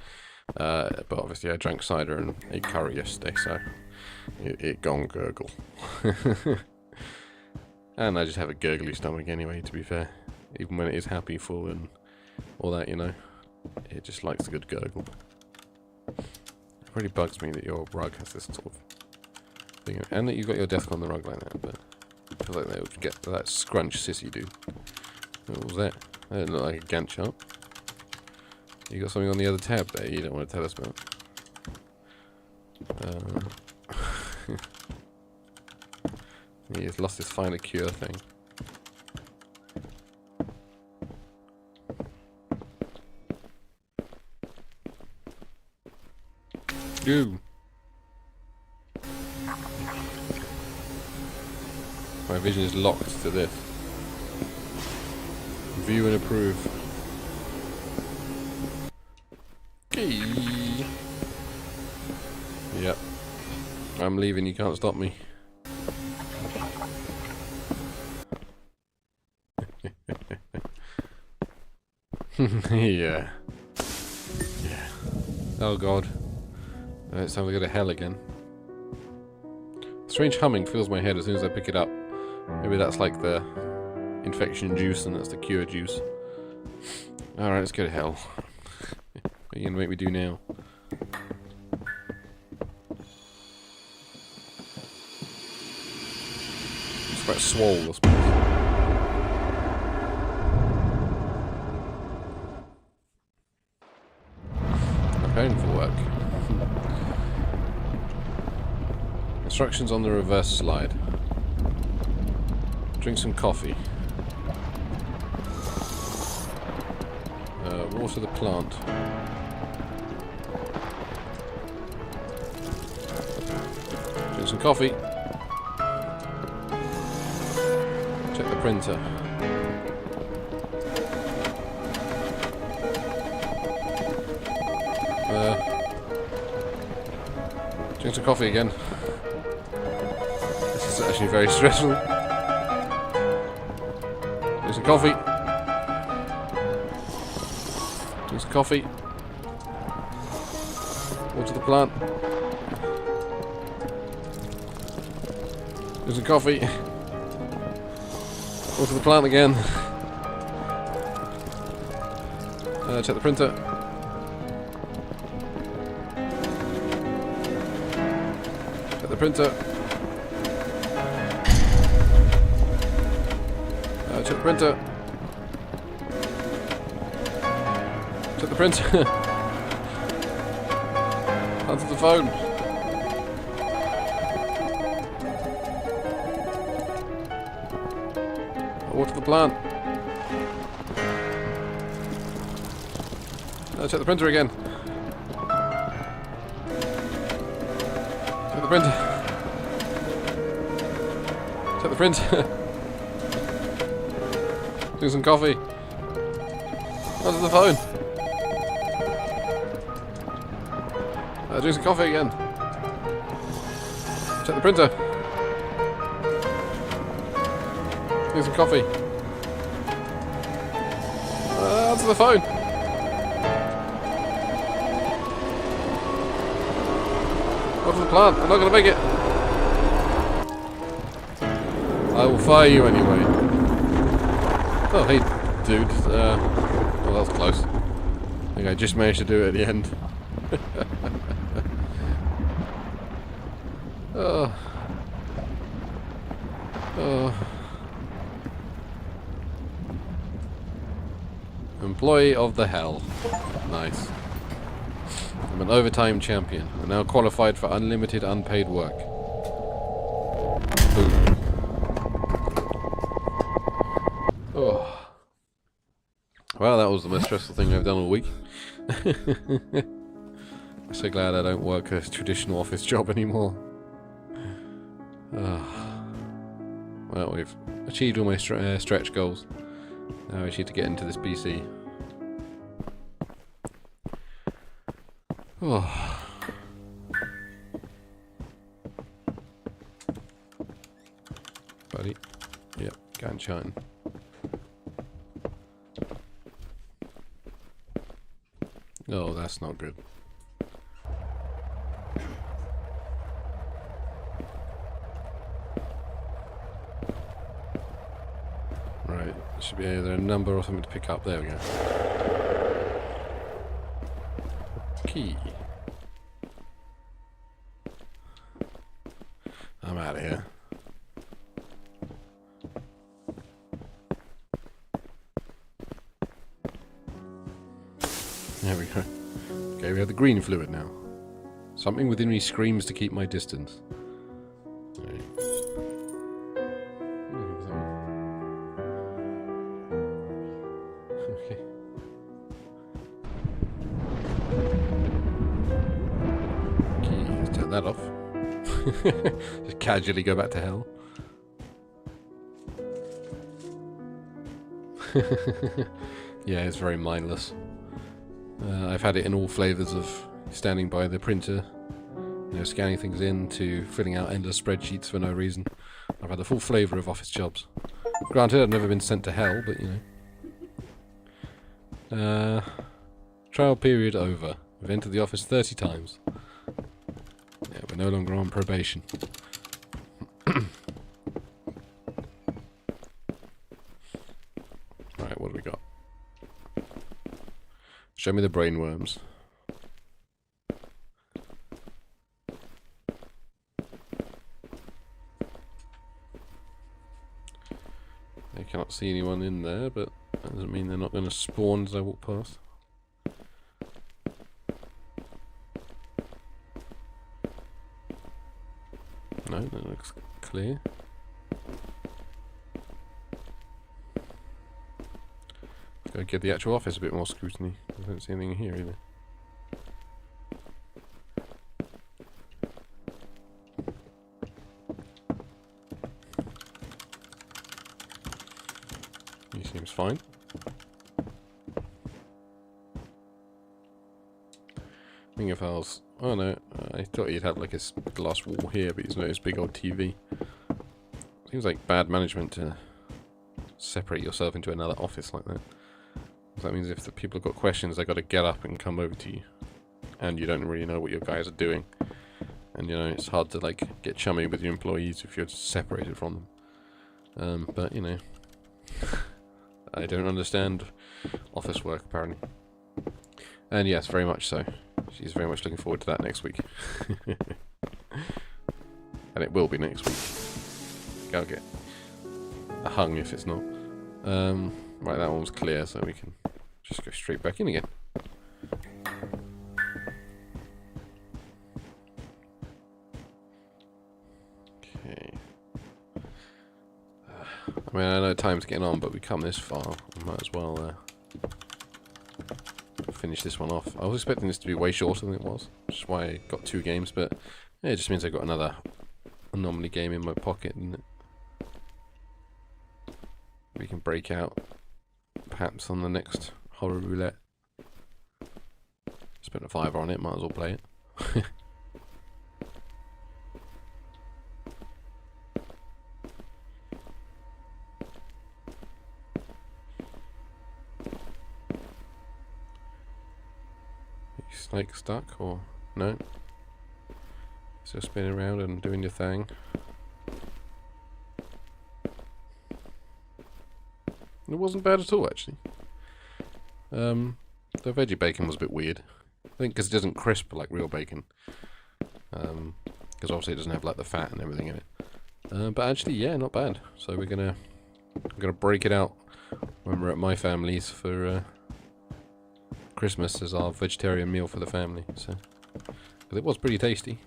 But obviously I drank cider and ate curry yesterday, so it gone gurgle. And I just have a gurgly stomach anyway, to be fair. Even when it is happy, full, and all that, you know. It just likes a good gurgle. It really bugs me that your rug has this sort of thing. And that you've got your desk on the rug like that, but I feel like they would get that scrunch sissy do. What was that? That didn't look like a Gantt chart. You got something on the other tab there you don't want to tell us about. He's lost his find a cure thing. Go! My vision is locked to this. View and approve. Okay. Yep. I'm leaving, you can't stop me. Yeah. Yeah. Oh god. It's time to go to hell again. Strange humming fills my head as soon as I pick it up. Maybe that's like the infection juice and that's the cure juice. Alright, let's go to hell. What are you gonna make me do now? It's about swole, I suppose. Preparing for work. Instructions on the reverse slide. Drink some coffee. Water the plant. Drink some coffee. Check the printer. Drink some coffee again. This is actually very stressful. Drink some coffee. Drink some coffee. Water the plant. Drink some coffee. Water the plant again. Check the printer. Check the printer. Check the printer. Check the printer. Answer the phone. Water the plant. Check the printer again. Check the printer. Check the printer. Do some coffee. Answer the phone. Do some coffee again. Check the printer. Do some coffee. Answer the phone. What's the plant? I'm not going to make it. I will fire you anyway. Oh, hey, dude. Well, that was close. I think I just managed to do it at the end. Oh. Oh. Employee of the hell. Nice. I'm an overtime champion. I'm now qualified for unlimited unpaid work. Boom. Oh. Well, that was the most stressful thing I've done all week. I'm so glad I don't work a traditional office job anymore. Well, we've achieved all my stretch goals. Now I just need to get into this PC. Oh. Buddy. Yep, Gantt chart. Oh, that's not good. Right, should be either a number or something to pick up. There we go. Key. I'm out of here. There we go. Okay, we have the green fluid now. Something within me screams to keep my distance. Right. Okay. Okay, let's turn that off. Just casually go back to hell. Yeah, it's very mindless. I've had it in all flavours of standing by the printer, you know, scanning things in, to filling out endless spreadsheets for no reason. I've had the full flavour of office jobs. Granted, I've never been sent to hell, but you know. Trial period over. We've entered the office 30 times. Yeah, we're no longer on probation. Right, what do we got? Show me the brainworms. I cannot see anyone in there, but that doesn't mean they're not going to spawn as I walk past. No, that looks clear. Gotta give the actual office a bit more scrutiny. I don't see anything here either. He seems fine. Finger files. Oh no, I thought he'd have like a glass wall here, but he's not his big old TV. Seems like bad management to separate yourself into another office like that. That means if the people have got questions, they've got to get up and come over to you. And you don't really know what your guys are doing. And you know, it's hard to like get chummy with your employees if you're separated from them. But you know, I don't understand office work apparently. And yes, very much so. She's very much looking forward to that next week. And it will be next week. Go get hung if it's not. Right, that one was clear, so we can just go straight back in again. Okay. I mean, I know time's getting on, but we come this far. I might as well finish this one off. I was expecting this to be way shorter than it was, which is why I got 2 games, but yeah, it just means I got another Anomaly game in my pocket, and we can break out perhaps on the next horror roulette. Spent a $5 on it, might as well play it. Snake stuck or no? Still spinning around and doing your thing. It wasn't bad at all, actually. The veggie bacon was a bit weird. I think because it doesn't crisp like real bacon. Because obviously it doesn't have like the fat and everything in it. But actually, yeah, not bad. So we're gonna break it out when we're at my family's for Christmas as our vegetarian meal for the family. So, because it was pretty tasty.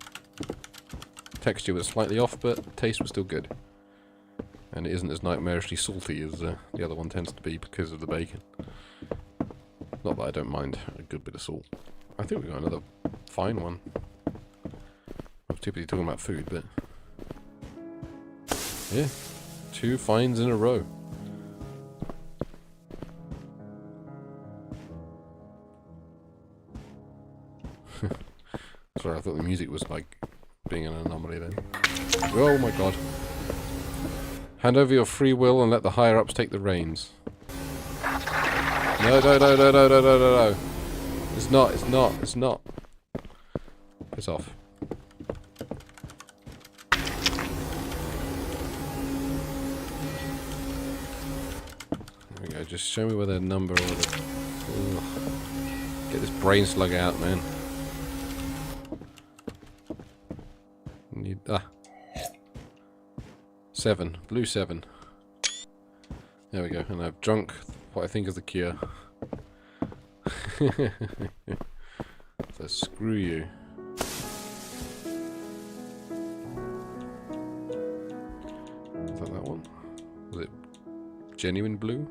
Texture was slightly off, but taste was still good. And it isn't as nightmarishly salty as the other one tends to be because of the bacon. Not that I don't mind a good bit of salt. I think we got another fine one. I'm typically talking about food, but yeah, 2 fines in a row. Sorry, I thought the music was like being an anomaly then. Oh my god. Hand over your free will and let the higher-ups take the reins. No, no, no, no, no, no, no, no, no. It's not, it's not, it's not. Piss off. There we go, just show me where the number or the... Ugh. Get this brain slug out, man. Need... 7. Blue 7. There we go, and I've drunk what I think is the cure. So screw you. Is that one? Was it genuine blue?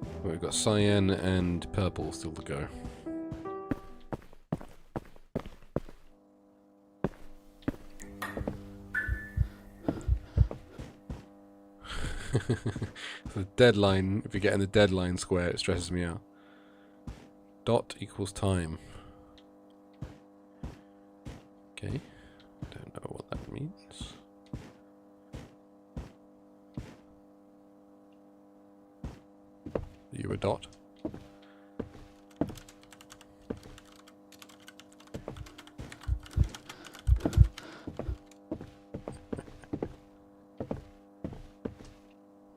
Well, we've got cyan and purple still to go. The deadline, if you get in the deadline square, it stresses me out. Dot equals time. Okay, don't know what that means. Are you a dot?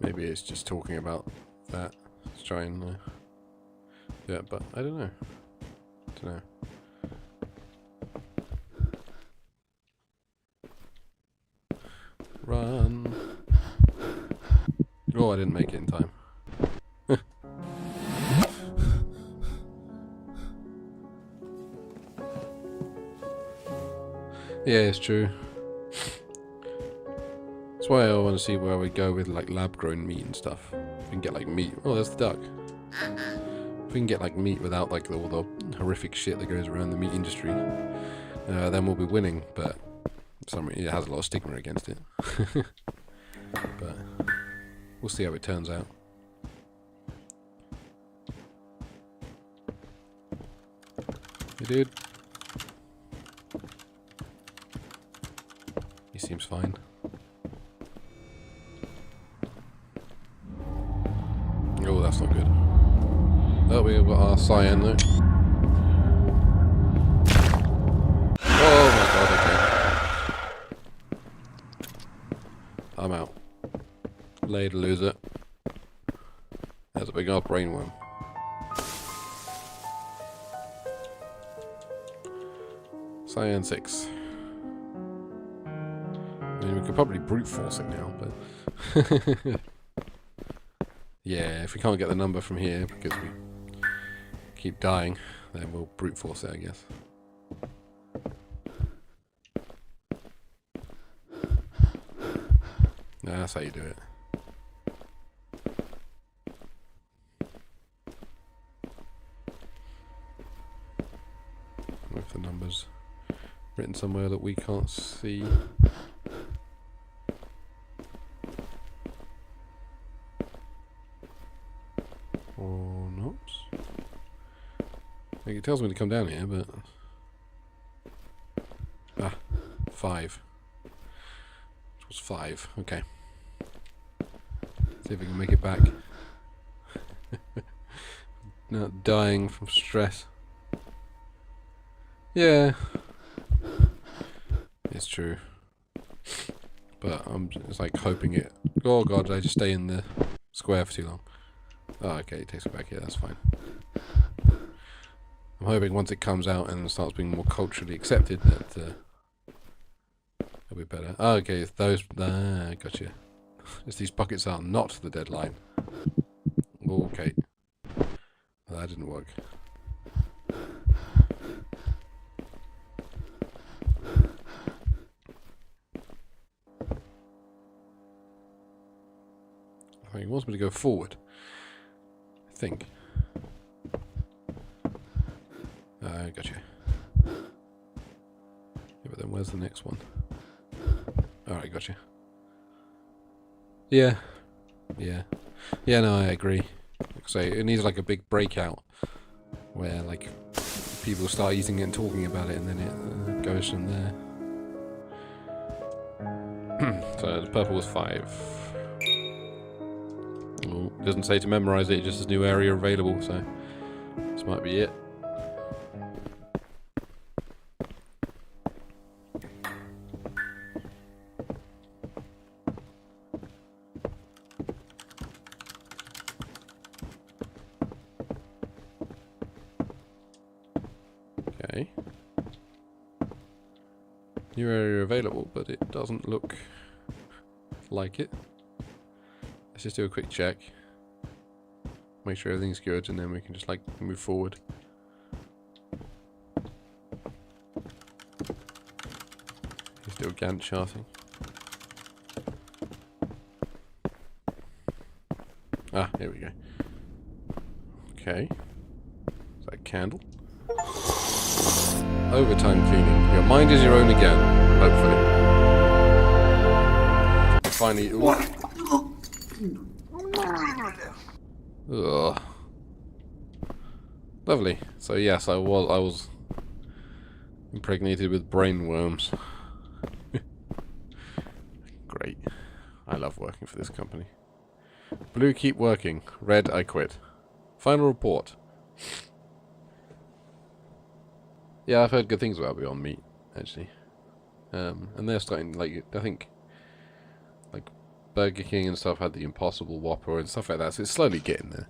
Maybe it's just talking about that. Let's try and yeah, but I don't know. Don't know. Run! Oh, I didn't make it in time. Yeah, it's true. That's why I want to see where we go with like lab-grown meat and stuff. If we can get like meat. Oh, there's the duck. If we can get like meat without like all the horrific shit that goes around the meat industry, then we'll be winning. But for some reason, it has a lot of stigma against it. But we'll see how it turns out. Hey, dude. He seems fine. Oh, that's not good. Oh, we've got our cyan though. Oh my god, okay. I'm out. Later, loser. There's a big old brainworm. Cyan 6. I mean, we could probably brute force it now, but... Yeah, if we can't get the number from here because we keep dying, then we'll brute force it, I guess. No, that's how you do it. With the numbers written somewhere that we can't see. Or not. Like, it tells me to come down here, but... Ah, 5. It was 5, okay. See if we can make it back. Not dying from stress. Yeah. It's true. But I'm just like hoping it... Oh god, did I just stay in the square for too long? Oh, okay, it takes me back here, that's fine. I'm hoping once it comes out and starts being more culturally accepted that it'll be better. Oh, okay, if those... Ah, gotcha. If these buckets are not the deadline. Okay. That didn't work. I think he wants me to go forward. I think. Gotcha. Yeah, but then where's the next one? Alright, gotcha. Yeah. Yeah. Yeah, no, I agree. Like I say, it needs like a big breakout where like people start using it and talking about it, and then it goes from there. So the purple was 5. Oh, it doesn't say to memorize it, just this new area available, so this might be it. New area available, but it doesn't look like it. Let's just do a quick check. Make sure everything's good, and then we can just like move forward. Still Gantt charting. Ah, here we go. Okay. Is that a candle? Overtime cleaning. Your mind is your own again, hopefully. Finally. Ugh. Lovely. So yes, I was impregnated with brain worms. Great. I love working for this company. Blue, keep working. Red, I quit. Final report. Yeah, I've heard good things about Beyond Meat, actually. And they're starting, like, I think, like, Burger King and stuff had the Impossible Whopper and stuff like that, so it's slowly getting there.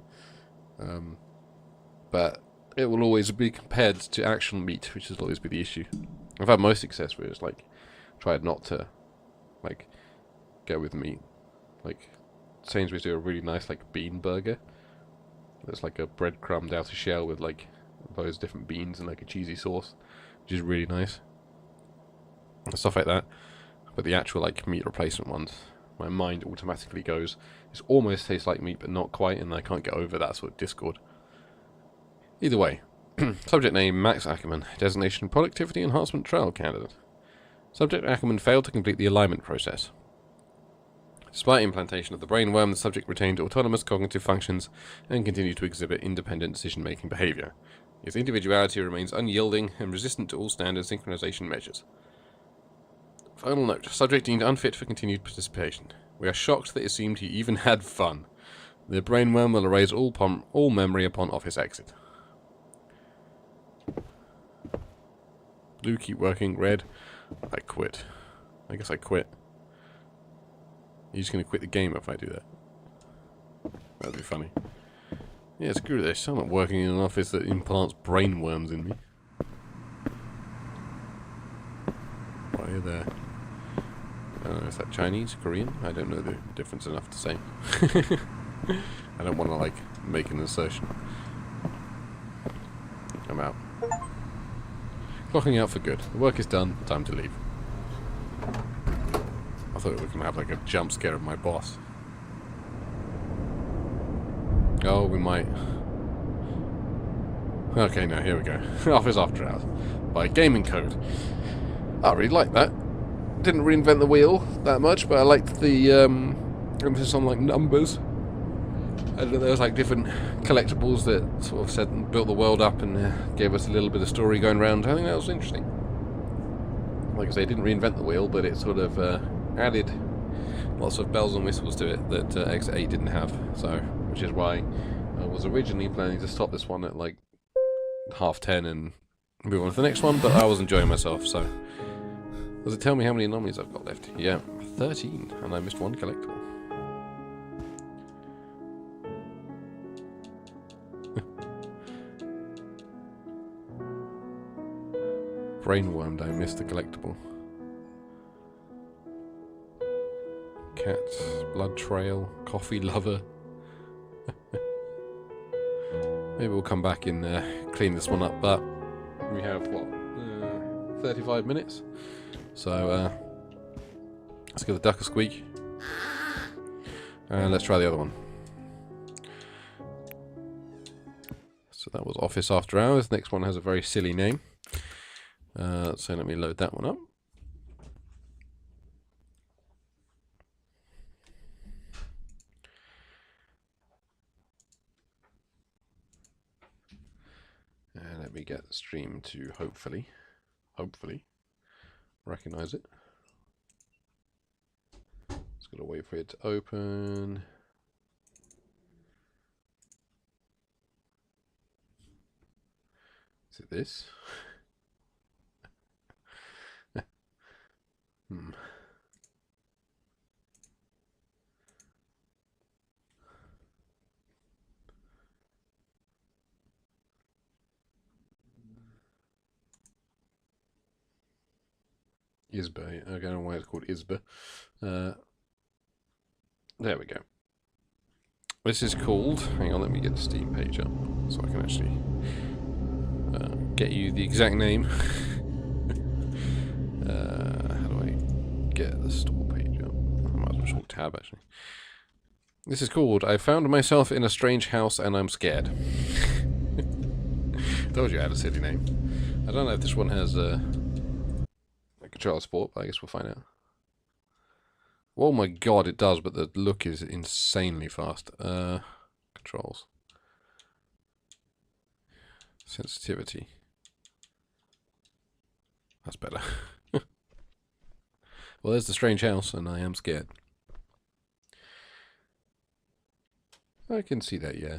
But it will always be compared to actual meat, which will always be the issue. I've had most success with it, like, tried not to, like, go with meat. Like, Sainsbury's do a really nice, like, bean burger. It's like a breadcrumbed outer shell with, like, those different beans and, like, a cheesy sauce, which is really nice. And stuff like that. But the actual, like, meat replacement ones, my mind automatically goes, it almost tastes like meat, but not quite, and I can't get over that sort of discord. Either way. Subject name, Max Ackerman. Designation, Productivity Enhancement Trial Candidate. Subject Ackerman failed to complete the alignment process. Despite implantation of the brainworm, the subject retained autonomous cognitive functions and continued to exhibit independent decision-making behavior. His individuality remains unyielding and resistant to all standard synchronization measures. Final note. Subject deemed unfit for continued participation. We are shocked that it seemed he even had fun. The brainworm will erase all memory upon office exit. Blue, keep working. Red, I quit. I guess I quit. You're just going to quit the game if I do that. That'd be funny. Yeah, screw this. I'm not working in an office that implants brainworms in me. Why are you there? I don't know, is that Chinese? Korean? I don't know the difference enough to say. I don't want to, like, make an assertion. I'm out. Clocking out for good. The work is done. Time to leave. I thought we were going to have, like, a jump scare of my boss. Oh, we might. Okay, no, here we go. Office After Hours. By Gaming Code. I really like that. Didn't reinvent the wheel that much, but I liked the emphasis on, like, numbers. And there was, like, different collectibles that sort of said built the world up and gave us a little bit of story going around. I think that was interesting. Like I say, didn't reinvent the wheel, but it sort of added lots of bells and whistles to it that X8 didn't have. So, which is why I was originally planning to stop this one at like 10:30 and move on to the next one, but I was enjoying myself. So, does it tell me how many anomalies I've got left? Yeah, 13, and I missed one collectible. Brainwormed, I missed the collectible. Cats, blood trail, coffee lover. Maybe we'll come back and clean this one up, but we have, what, 35 minutes? So, let's give the duck a squeak. And let's try the other one. So that was Office After Hours. Next one has a very silly name. So let me load that one up. And let me get the stream to hopefully recognize it. Just gotta wait for it to open. Is it this? Isba. I don't know why it's called Isba. There we go. This is called... Hang on, let me get the Steam page up so I can actually get you the exact name. How do I get the store page up? I might as well just tab, actually. This is called I Found Myself in a Strange House and I'm Scared. Told you I had a silly name. I don't know if this one has a controller support, but I guess we'll find out. Oh my god, it does, but the look is insanely fast. Controls. Sensitivity. That's better. Well, there's the strange house, and I am scared. I can see that, yeah.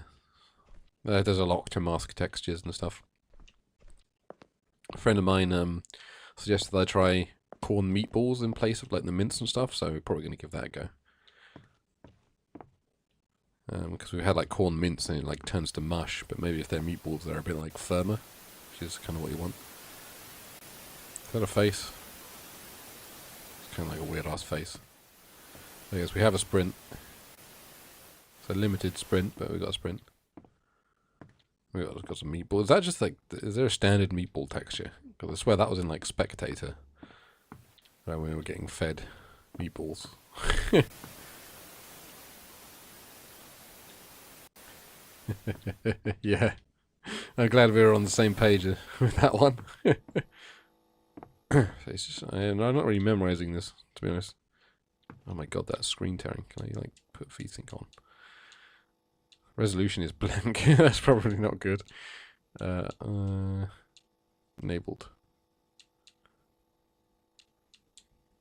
There's a lock to mask textures and stuff. A friend of mine suggested that I try corn meatballs in place of like the mince and stuff, so we're probably going to give that a go. Because we've had like corn mince and it like turns to mush, but maybe if they're meatballs they're a bit like firmer, which is kind of what you want. Is that a face? It's kind of like a weird ass face. I guess we have a sprint. It's a limited sprint, but we got a sprint. We got some meatballs. Is that just like, is there a standard meatball texture? Because I swear that was in like Spectator, when we were getting fed meatballs. Yeah, I'm glad we were on the same page with that one. So it's just, I'm not really memorizing this, to be honest. Oh my god, that's screen tearing. Can I like put VSync on? Resolution is blank. That's probably not good. Enabled.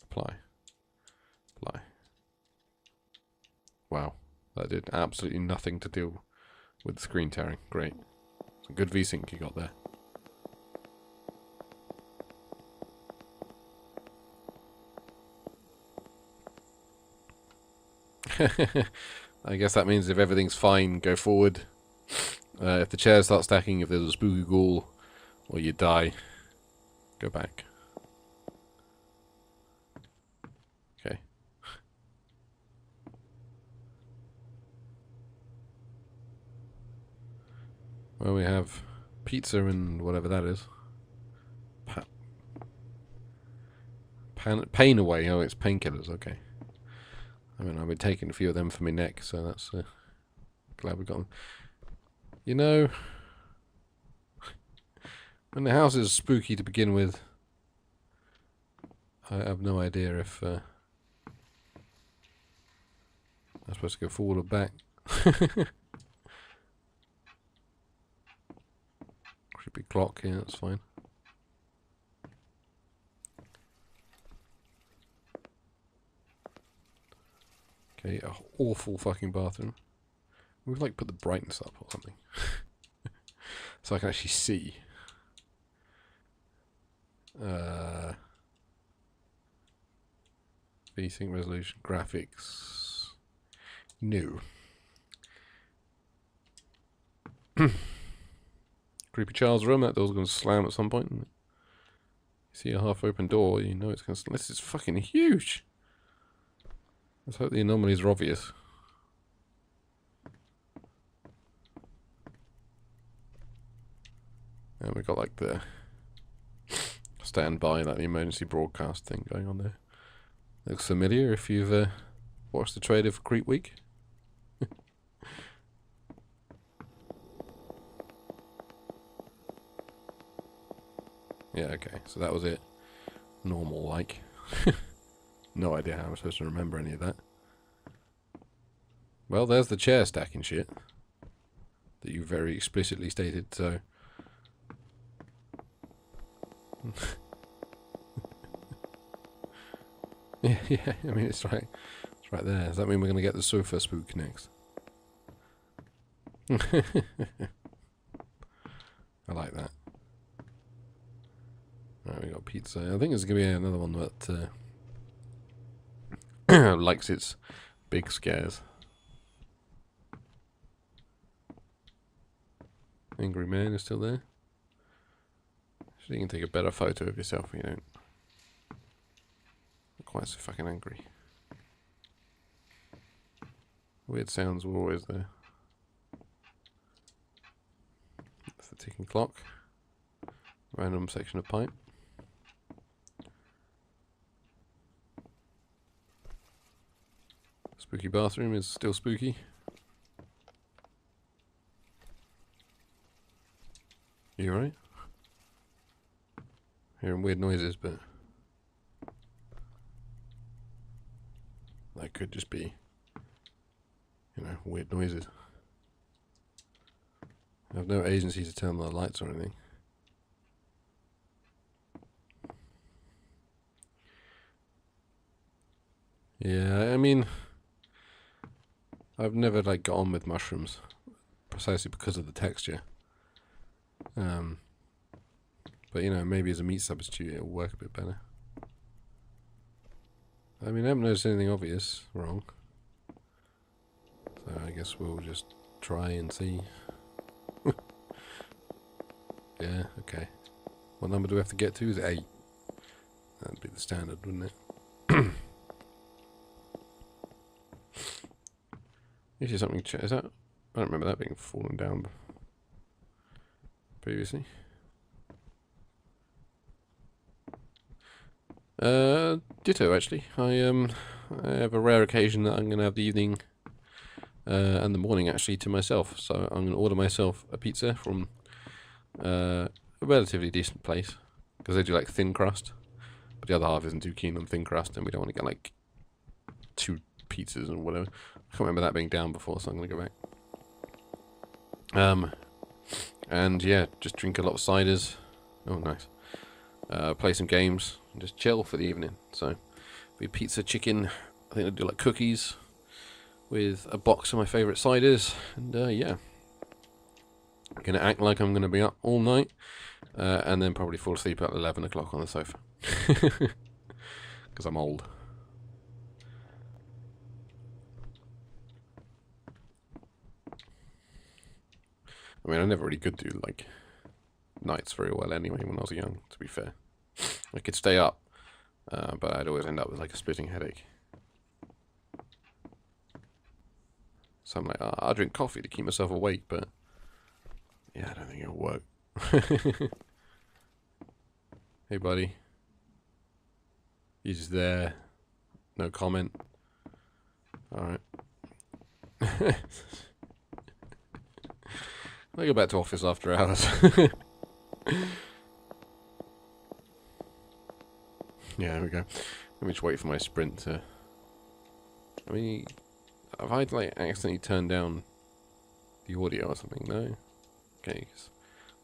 Apply. Apply. Wow, that did absolutely nothing to do with screen tearing. Great. Some good VSync you got there. I guess that means if everything's fine, go forward. If the chairs start stacking, if there's a spooky ghoul, or you die, go back. Okay. Well, we have pizza and whatever that is. Pain away. Oh, it's painkillers. Okay. I mean, I've been taking a few of them for my neck, so that's glad we got them. You know, when the house is spooky to begin with, I have no idea if I'm supposed to go forward or back. Should be clock, yeah, that's fine. Okay, an awful fucking bathroom. We've like put the brightness up or something. So I can actually see. VSync resolution, graphics. No. Creepy child's room, that door's going to slam at some point. You see a half open door, you know it's going to slam. This is fucking huge. Let's hope the anomalies are obvious. And we've got like the standby, like the emergency broadcast thing going on there. Looks familiar if you've watched the trailer for Creep Week. Yeah, okay, so that was it. Normal, like. No idea how I'm supposed to remember any of that. Well, there's the chair stacking shit that you very explicitly stated, so... yeah, I mean, it's right there. Does that mean we're going to get the sofa spook next? I like that. Alright, we got pizza. I think there's going to be another one that likes its big scares. Angry man is still there. So you can take a better photo of yourself when you don't. quite so fucking angry. Weird sounds were always there. That's the ticking clock. Random section of pipe. Spooky bathroom is still spooky. You alright? Hearing weird noises, but that could just be, you know, weird noises. I have no agency to turn the lights or anything. Yeah, I mean, I've never like got on with mushrooms precisely because of the texture. But you know, maybe as a meat substitute it'll work a bit better. I mean, I haven't noticed anything obvious wrong. So I guess we'll just try and see. Yeah, okay. What number do we have to get to? Is it 8? That'd be the standard, wouldn't it? Usually something... Is that... I don't remember that being fallen down previously. Ditto, actually. I have a rare occasion that I'm going to have the evening and the morning, actually, to myself. So I'm going to order myself a pizza from a relatively decent place. Because they do, like, thin crust. But the other half isn't too keen on thin crust, and we don't want to get, like, 2 pizzas or whatever. I can't remember that being down before, so I'm going to go back. And, yeah, just drink a lot of ciders. Oh, nice. Play some games. And just chill for the evening. So, be pizza, chicken. I think I'll do like cookies with a box of my favourite ciders. And yeah, I'm gonna act like I'm gonna be up all night, and then probably fall asleep at 11 o'clock on the sofa because I'm old. I mean, I never really could do like nights very well anyway when I was young. To be fair. I could stay up, but I'd always end up with like a splitting headache. So I'm like, I'll drink coffee to keep myself awake, but yeah, I don't think it'll work. Hey, buddy. He's there. No comment. Alright. I go back to office after hours. Yeah, there we go. Let me just wait for my sprint to... I mean, have I like accidentally turned down the audio or something? No? Okay, 'cause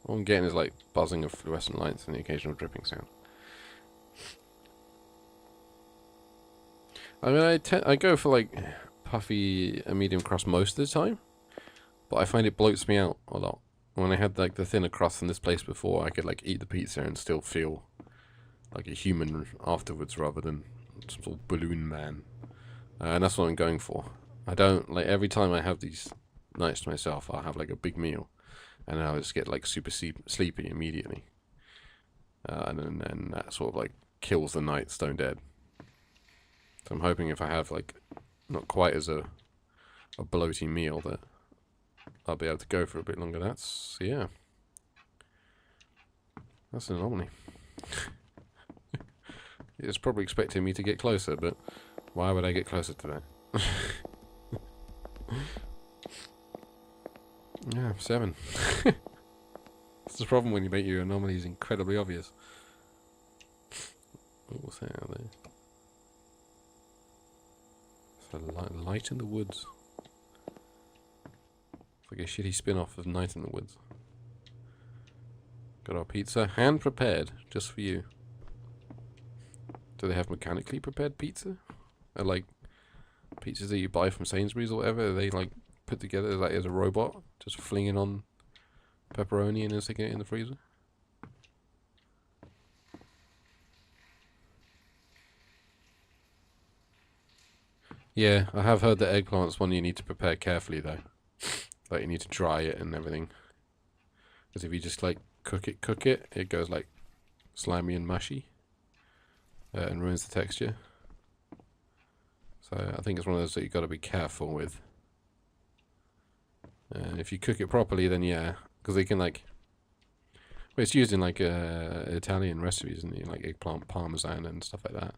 all I'm getting is like buzzing of fluorescent lights and the occasional dripping sound. I mean, I go for like puffy and medium crust most of the time, but I find it bloats me out a lot. When I had like the thinner crust in this place before, I could like eat the pizza and still feel like a human afterwards rather than some sort of balloon man. And that's what I'm going for. I don't, like, every time I have these nights to myself, I'll have like a big meal and I'll just get like super sleepy immediately. And then that sort of like kills the night stone dead. So I'm hoping if I have like not quite as a bloaty meal that I'll be able to go for a bit longer. That's, yeah. That's an anomaly. It's probably expecting me to get closer, but why would I get closer to that? Yeah, 7. That's the problem when you make your anomalies incredibly obvious. What's that out there? It's a light in the woods. It's like a shitty spin-off of Night in the Woods. Got our pizza, hand prepared, just for you. Do they have mechanically prepared pizza? Or like pizzas that you buy from Sainsbury's or whatever? Are they like put together like as a robot, just flinging on pepperoni and then sticking it in the freezer? Yeah, I have heard that eggplant's one you need to prepare carefully though. Like you need to dry it and everything. Because if you just like cook it goes like slimy and mushy. And ruins the texture. So I think it's one of those that you've got to be careful with. If you cook it properly, then yeah, because they can like... Well, it's used in like Italian recipes, isn't it? Like eggplant parmesan and stuff like that.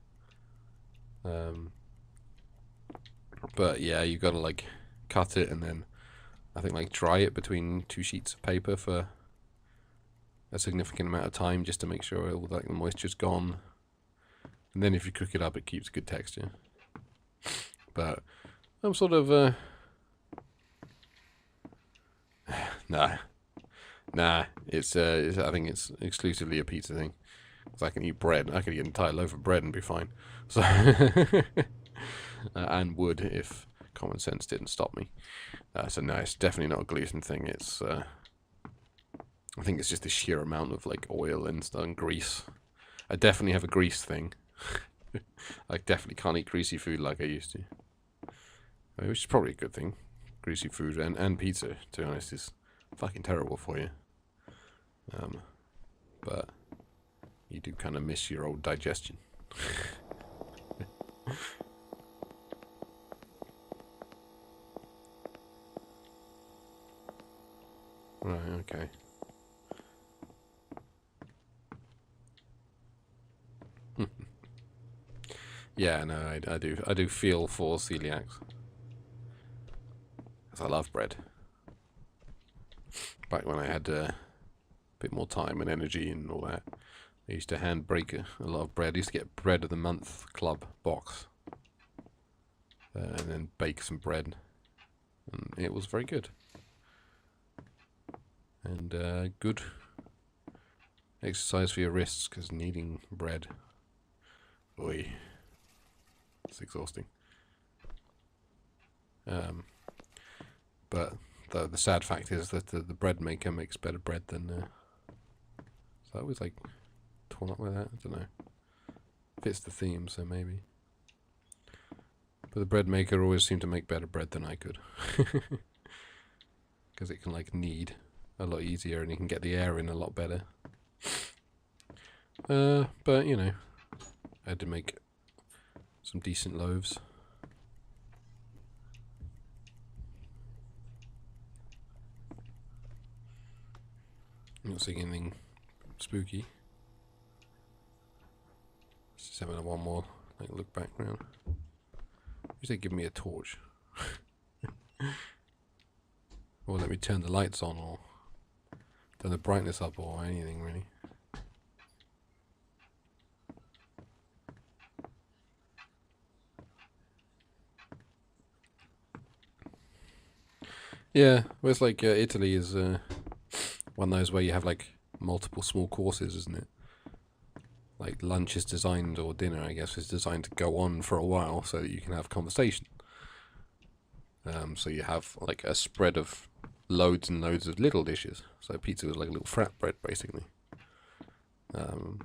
But yeah, you've got to like cut it and then I think like dry it between 2 sheets of paper for a significant amount of time just to make sure all like the moisture's gone. And then if you cook it up, it keeps good texture. But I'm sort of nah. It's I think it's exclusively a pizza thing. Because I can eat bread. I could eat an entire loaf of bread and be fine. So and would if common sense didn't stop me. So no, it's definitely not a gluten thing. It's I think it's just the sheer amount of like oil and stuff and grease. I definitely have a grease thing. I definitely can't eat greasy food like I used to. Which is probably a good thing. Greasy food and pizza, to be honest, is fucking terrible for you. But you do kind of miss your old digestion. Right, okay. Yeah, no, I do feel for celiacs. Because I love bread. Back when I had a bit more time and energy and all that, I used to hand break a lot of bread. I used to get bread of the month club box. And then bake some bread. And it was very good. And good exercise for your wrists, because kneading bread, oi, it's exhausting. But the sad fact is that the bread maker makes better bread than... so I was like torn up with that, I don't know. Fits the theme, so maybe. But the bread maker always seemed to make better bread than I could. Because it can like knead a lot easier and you can get the air in a lot better. But you know, I had to make some decent loaves. I'm not seeing anything spooky. Just having one more like look back round. You say give me a torch. Or let me turn the lights on or turn the brightness up or anything really. Yeah, well it's like Italy is one of those where you have like multiple small courses, isn't it? Like lunch is designed, or dinner I guess, is designed to go on for a while so that you can have conversation. So you have like a spread of loads and loads of little dishes. So pizza was like a little flatbread basically. And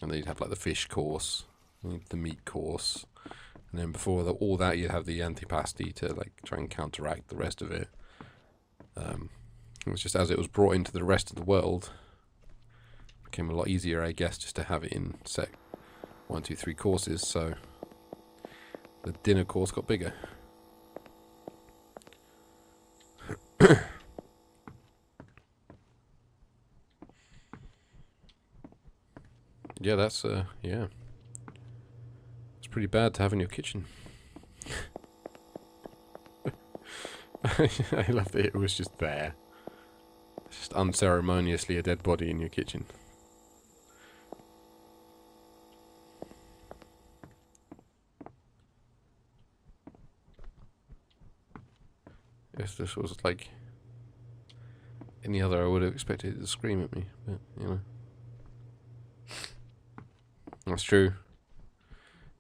then you'd have like the fish course, the meat course, and then before all that you'd have the antipasti to like try and counteract the rest of it. It was just as it was brought into the rest of the world, it became a lot easier, I guess, just to have it in set 1, 2, 3 courses. So the dinner course got bigger. Yeah, that's yeah. It's pretty bad to have in your kitchen. I love that it was just there. Just unceremoniously a dead body in your kitchen. If this was like any other, I would have expected it to scream at me, but you know. That's true.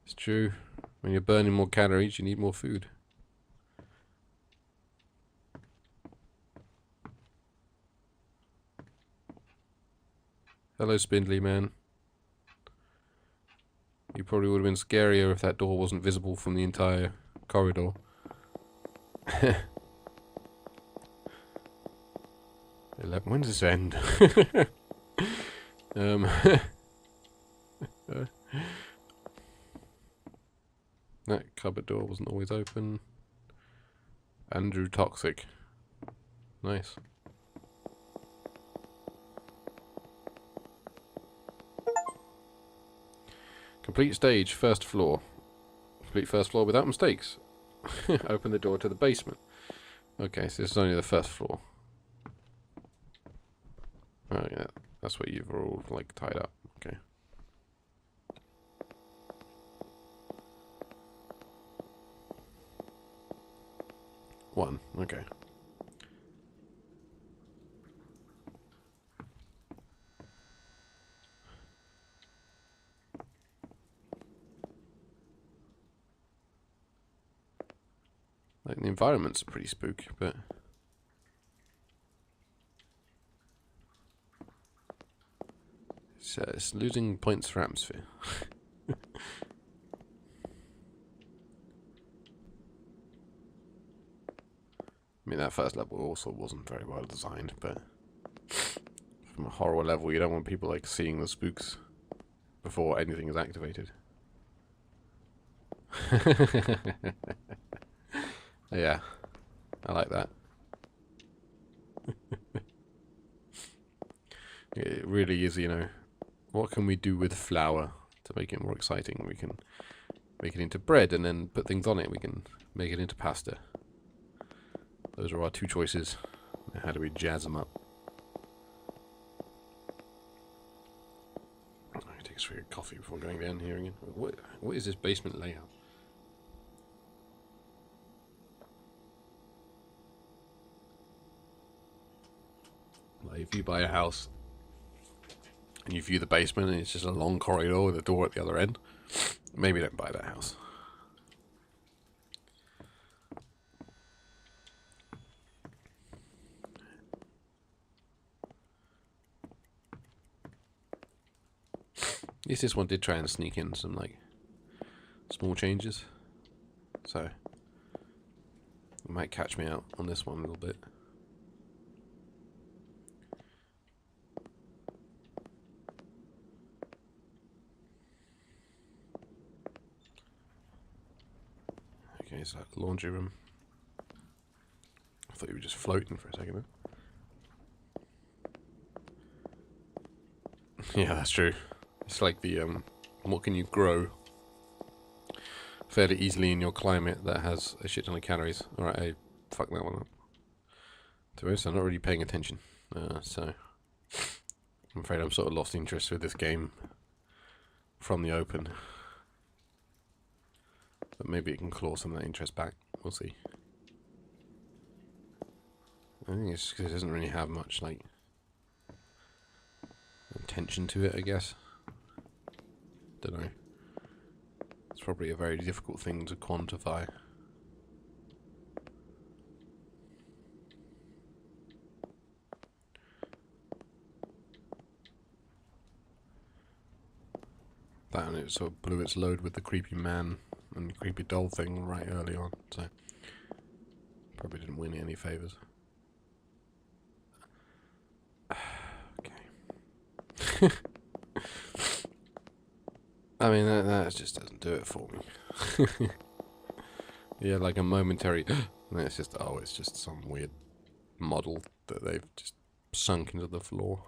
It's true. When you're burning more calories, you need more food. Hello, Spindly Man. You probably would have been scarier if that door wasn't visible from the entire corridor. When does this end? That cupboard door wasn't always open. Andrew Toxic. Nice. Complete stage, first floor. Complete first floor without mistakes. Open the door to the basement. Okay, so this is only the first floor. Oh yeah, that's where you've all like tied up. Okay. One. Okay. Like the environment's pretty spooky, but it's losing points for atmosphere. I mean, that first level also wasn't very well designed, but from a horror level, you don't want people like seeing the spooks before anything is activated. Yeah, I like that. It really is, you know, what can we do with flour to make it more exciting? We can make it into bread and then put things on it. We can make it into pasta. Those are our two choices. How do we jazz them up? I'm going to take a swig of coffee before going down here again. What is this basement layout? Like if you buy a house and you view the basement and it's just a long corridor with a door at the other end, maybe don't buy that house. At least this one did try and sneak in some like small changes, so it might catch me out on this one a little bit. Okay, so laundry room. I thought you were just floating for a second there. Yeah, that's true. It's like the what can you grow fairly easily in your climate that has a shit ton of calories. Alright, I fucked that one up. To be honest, I'm not really paying attention. So I'm afraid I'm sort of lost interest with this game from the open. But maybe it can claw some of that interest back. We'll see. I think it's because it doesn't really have much, like, attention to it, I guess. Don't know. It's probably a very difficult thing to quantify. That and it sort of blew its load with the creepy man and the creepy doll thing right early on, so probably didn't win any favours. Okay. I mean, that just doesn't do it for me. Yeah, like a momentary, and it's just, oh, it's just some weird model that they've just sunk into the floor.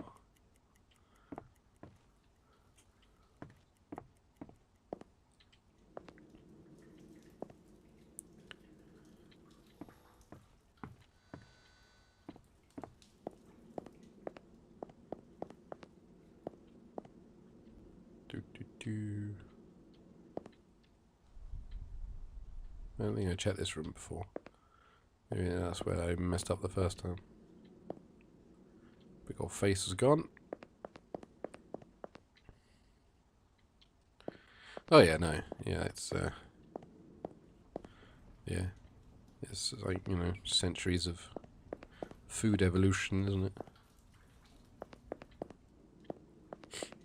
I don't think I checked this room before. Maybe that's where I messed up the first time. Big old face is gone. Oh yeah, no. Yeah, it's yeah. It's like, you know, centuries of food evolution, isn't it?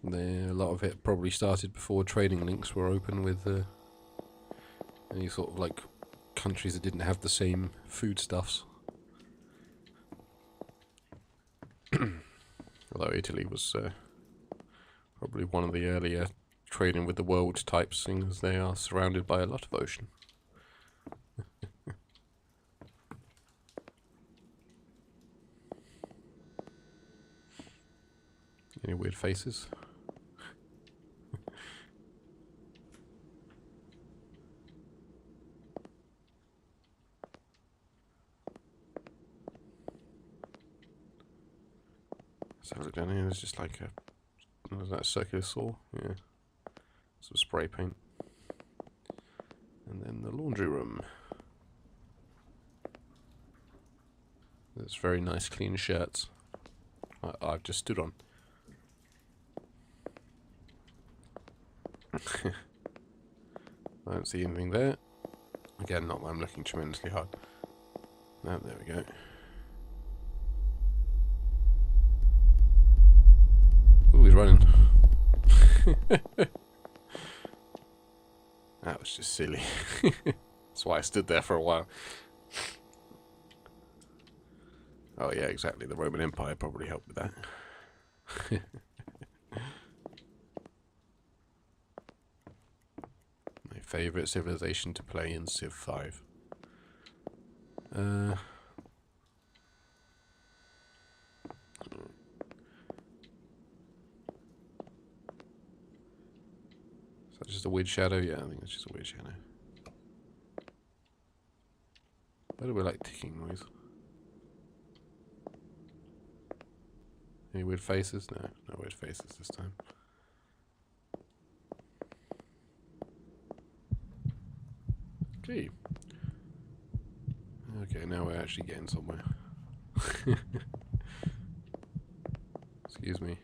A lot of it probably started before trading links were open with any sort of like countries that didn't have the same foodstuffs. Although Italy was probably one of the earlier trading with the world type, seeing as they are surrounded by a lot of ocean. Any weird faces? So look down here, there's just like a... What is that, circular saw? Yeah. Some spray paint. And then the laundry room. There's very nice clean shirts. I've just stood on. I don't see anything there. Again, not that I'm looking tremendously hard. No, there we go. Ooh, he's running. That was just silly. That's why I stood there for a while. Oh yeah, exactly. The Roman Empire probably helped with that. My favourite civilization to play in Civ 5. Is that just a weird shadow? Yeah, I think it's just a weird shadow. Why do we like ticking noise? Any weird faces? No, no weird faces this time. Okay. Okay, now we're actually getting somewhere. Excuse me.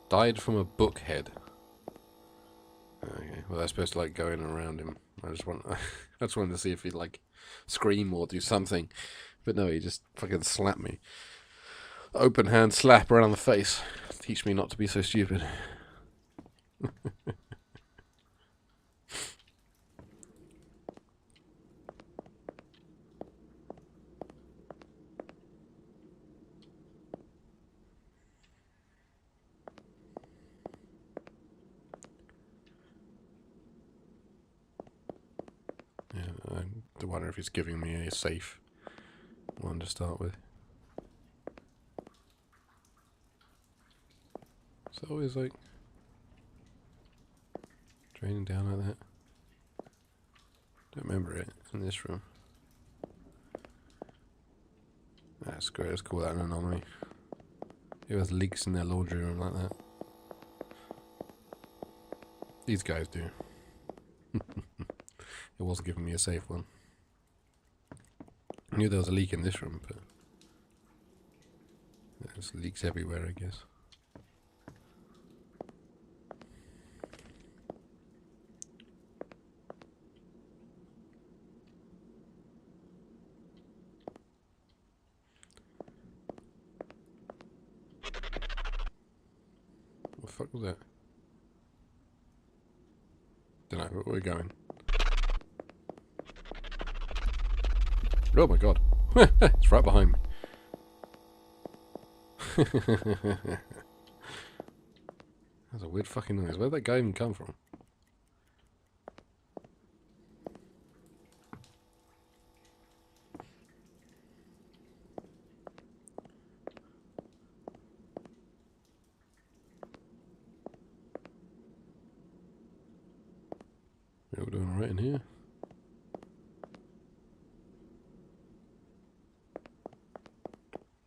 Died from a book head. Okay, well that's supposed to like go in and around him. I just wanted to see if he'd like scream or do something. But no, he just fucking slapped me. Open hand slap around the face. Teach me not to be so stupid. Yeah, I do wonder if he's giving me a safe one to start with. It's always like draining down like that. Don't remember it in this room. That's great. Let's call that an anomaly. Who has leaks in their laundry room like that? These guys do. It wasn't giving me a safe one. I knew there was a leak in this room, but there's leaks everywhere, I guess. What the fuck was that? Don't know, where we're going. Oh my god. It's right behind me. That's a weird fucking noise. Where'd that guy even come from? We're all doing alright in here.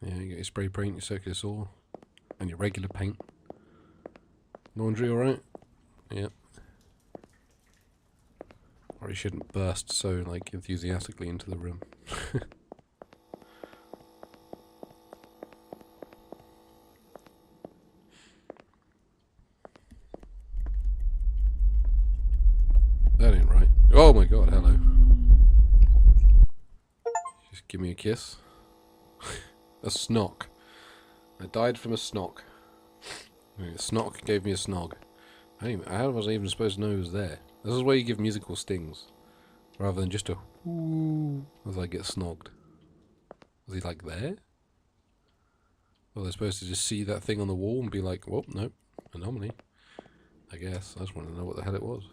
Yeah, you got your spray paint, your circular saw, and your regular paint. Laundry alright? Yep. Or he shouldn't burst so, like, enthusiastically into the room. That ain't right. Oh my god, hello. Just give me a kiss. A snog. I died from a snog. A snog gave me a snog. How was I even supposed to know he was there? This is where you give musical stings. Rather than just a whoo as I get snogged. Was he like there? Well, they're supposed to just see that thing on the wall and be like, "Whoop, nope, anomaly." I guess. I just want to know what the hell it was.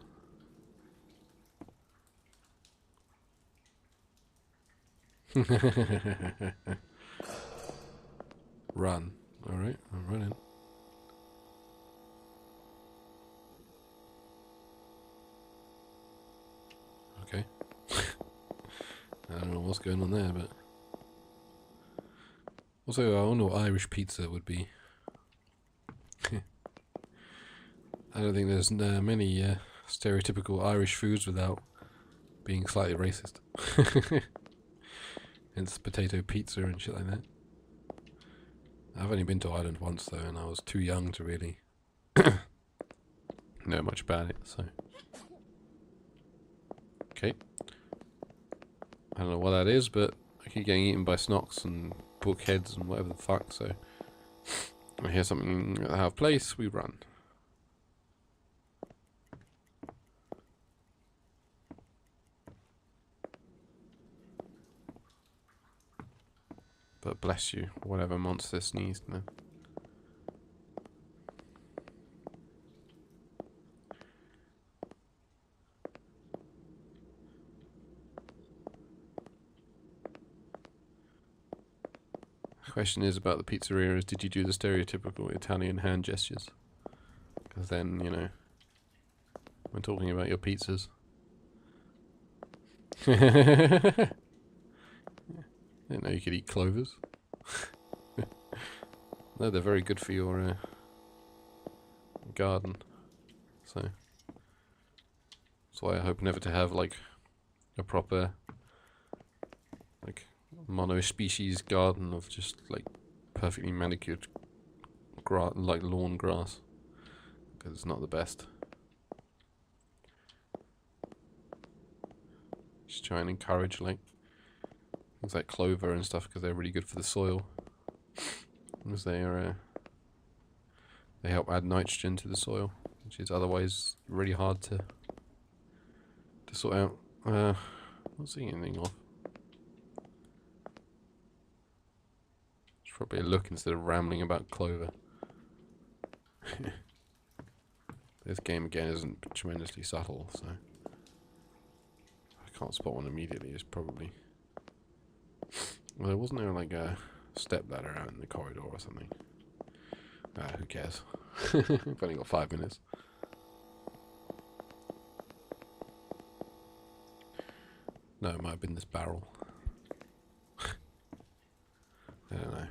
Run. Alright, I'm running. Okay. I don't know what's going on there, but... Also, I wonder what Irish pizza would be. I don't think there's many stereotypical Irish foods without being slightly racist. Hence potato pizza and shit like that. I've only been to Ireland once though, and I was too young to really know much about it, so... Okay. I don't know what that is, but I keep getting eaten by snocks and bookheads and whatever the fuck, so... I hear something out of place, we run. But bless you, whatever monster sneezed, man. The question is about the pizzeria is, did you do the stereotypical Italian hand gestures? Because then, you know, when talking about your pizzas. Didn't know you could eat clovers. No, they're very good for your garden. So that's why I hope never to have like a proper like mono-species garden of just like perfectly manicured like lawn grass, because it's not the best. Just try and encourage like things like clover and stuff, because they're really good for the soil, as they are they help add nitrogen to the soil, which is otherwise really hard to sort out. Not seeing anything off. It's probably a look instead of rambling about clover. This game again isn't tremendously subtle, so I can't spot one immediately. It's probably... Well, wasn't there like a step ladder out in the corridor or something? Who cares? We've only got 5 minutes. No, it might have been this barrel. I don't know.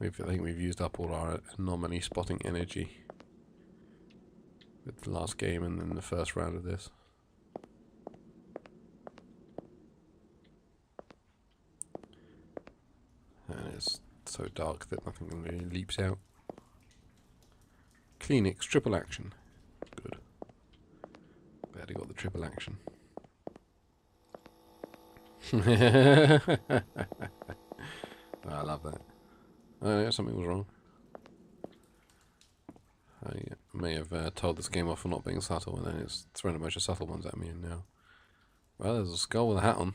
I think we've used up all our anomaly spotting energy with the last game and then the first round of this. And it's so dark that nothing really leaps out. Kleenex, triple action. Good. Glad he got the triple action. I love that. Oh yeah, something was wrong. I may have told this game off for not being subtle, and then it's thrown a bunch of subtle ones at me, and now... Well, there's a skull with a hat on.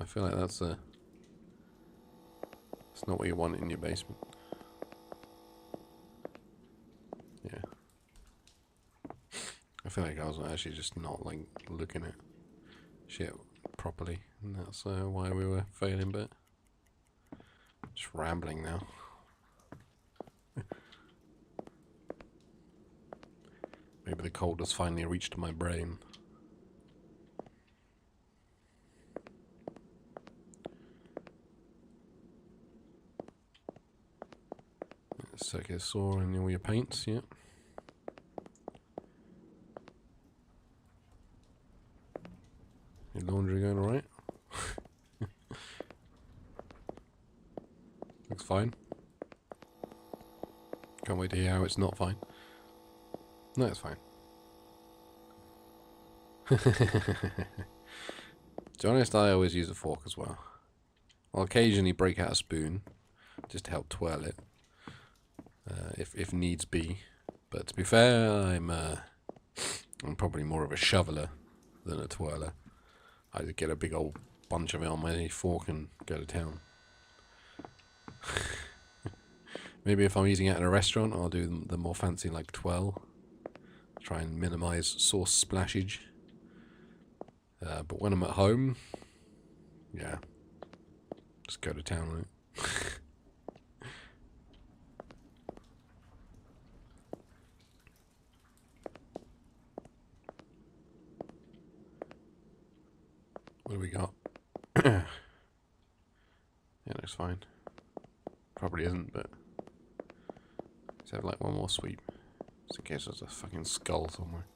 I feel like that's not what you want in your basement. Yeah. I feel like I was actually just not, like, looking at shit properly, and that's why we were failing, but... Just rambling now. Maybe the cold has finally reached my brain. Circular saw and all your paints, yeah. Your laundry going alright? Looks fine. Can't wait to hear how it's not fine. No, it's fine. To be honest, I always use a fork as well. I'll occasionally break out a spoon, just to help twirl it, if needs be. But to be fair, I'm probably more of a shoveler than a twirler. I just get a big old bunch of it on my fork and go to town. Maybe if I'm eating out in a restaurant, I'll do the more fancy, like, twirl. Try and minimize sauce splashage. But when I'm at home, yeah, just go to town on it. What do we got? Yeah, looks fine. Probably isn't, but let's have like one more sweep. Just in case there's a fucking skull somewhere.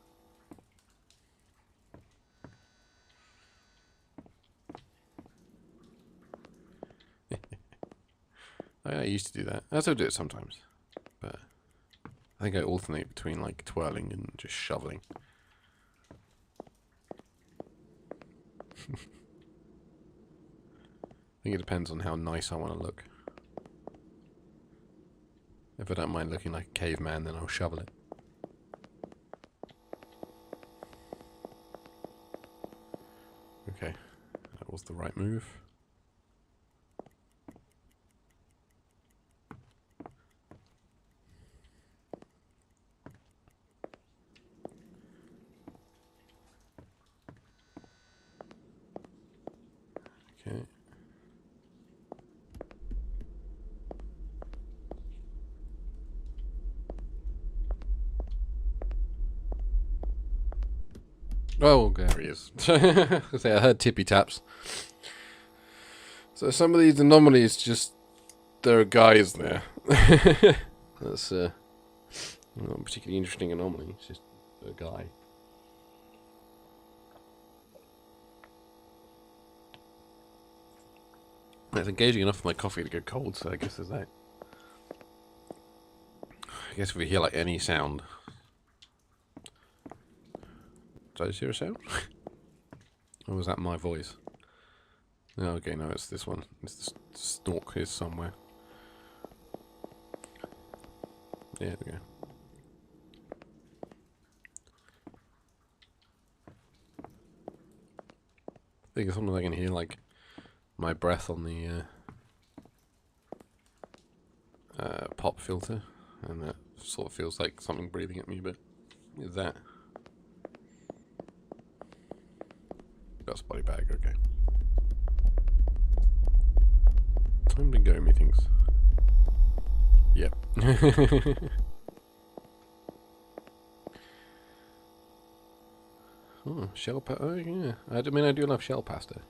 I used to do that. I still do it sometimes. But I think I alternate between like twirling and just shoveling. I think it depends on how nice I want to look. If I don't mind looking like a caveman, then I'll shovel it. Okay, that was the right move. Okay. Oh, there he is. I heard tippy taps. So some of these anomalies just, there are guys there. That's not a particularly interesting anomaly. It's just a guy. It's engaging enough for my coffee to go cold, so I guess there's that. I guess if we hear like any sound. Did I just hear a sound? Or was that my voice? No, okay, no, it's this one. It's the stalk is somewhere. Yeah, there we go. I think sometimes I can hear like my breath on the pop filter, and that sort of feels like something breathing at me, but is that? That's body bag, okay. Time to go, methinks. Yep. Oh, shell pasta. Oh, yeah. I mean, I do love shell pasta.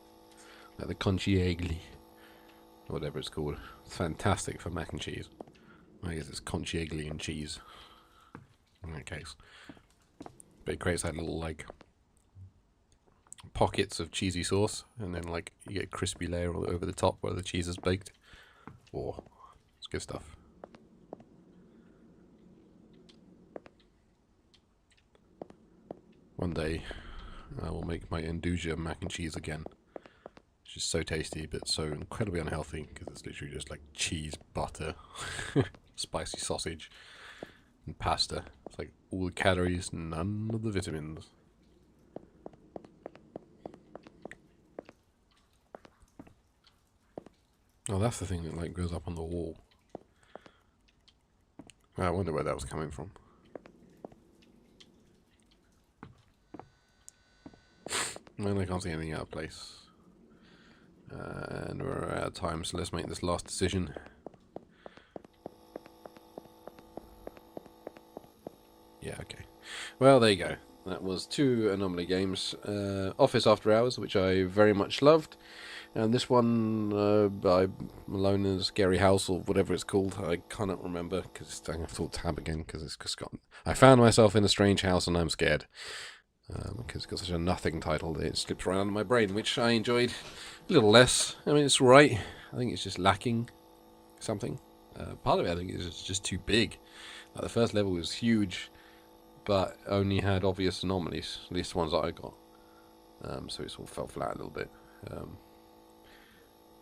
Like the conchiegli. Whatever it's called. It's fantastic for mac and cheese. I guess it's conchiegli and cheese. In that case. But it creates that little, like, pockets of cheesy sauce. And then, like, you get a crispy layer over the top where the cheese is baked. Oh, it's good stuff. One day, I will make my Nduja mac and cheese again. It's just so tasty, but so incredibly unhealthy, because it's literally just like cheese, butter, spicy sausage, and pasta. It's like all the calories, none of the vitamins. Oh, that's the thing that like goes up on the wall. I wonder where that was coming from. Man, I can't see anything out of place. And we're out of time, so let's make this last decision. Yeah, okay. Well, there you go. That was 2 Anomaly games. Office After Hours, which I very much loved. And this one by Malona's Scary House, or whatever it's called. I cannot remember, because I have to tab again, because it's just got... I found myself in a strange house and I'm scared. Because it's got such a nothing title that it slips right out of my brain, which I enjoyed a little less. I mean, it's right. I think it's just lacking something. Part of it, I think, is just too big. Like, the first level was huge, but only had obvious anomalies, at least the ones that I got. So it sort of fell flat a little bit.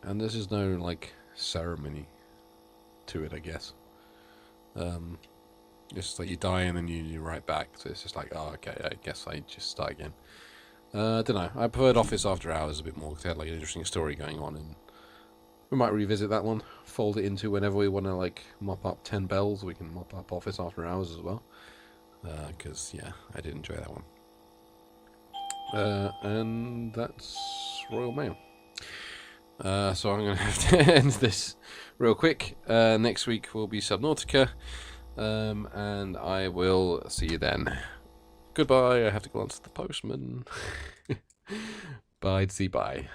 And there's just no, like, ceremony to it, I guess. It's just like you die and then you're right back. So it's just like, oh, okay, I guess I just start again. I don't know. I preferred Office After Hours a bit more because it had like an interesting story going on, and We might revisit that one, fold it into whenever we want to, like, mop up 10 bells. We can mop up Office After Hours as well. Because, yeah, I did enjoy that one. And that's Royal Mail. So I'm going to have to end this real quick. Next week will be Subnautica. And I will see you then. Goodbye. I have to go on to the postman. Bye. See bye.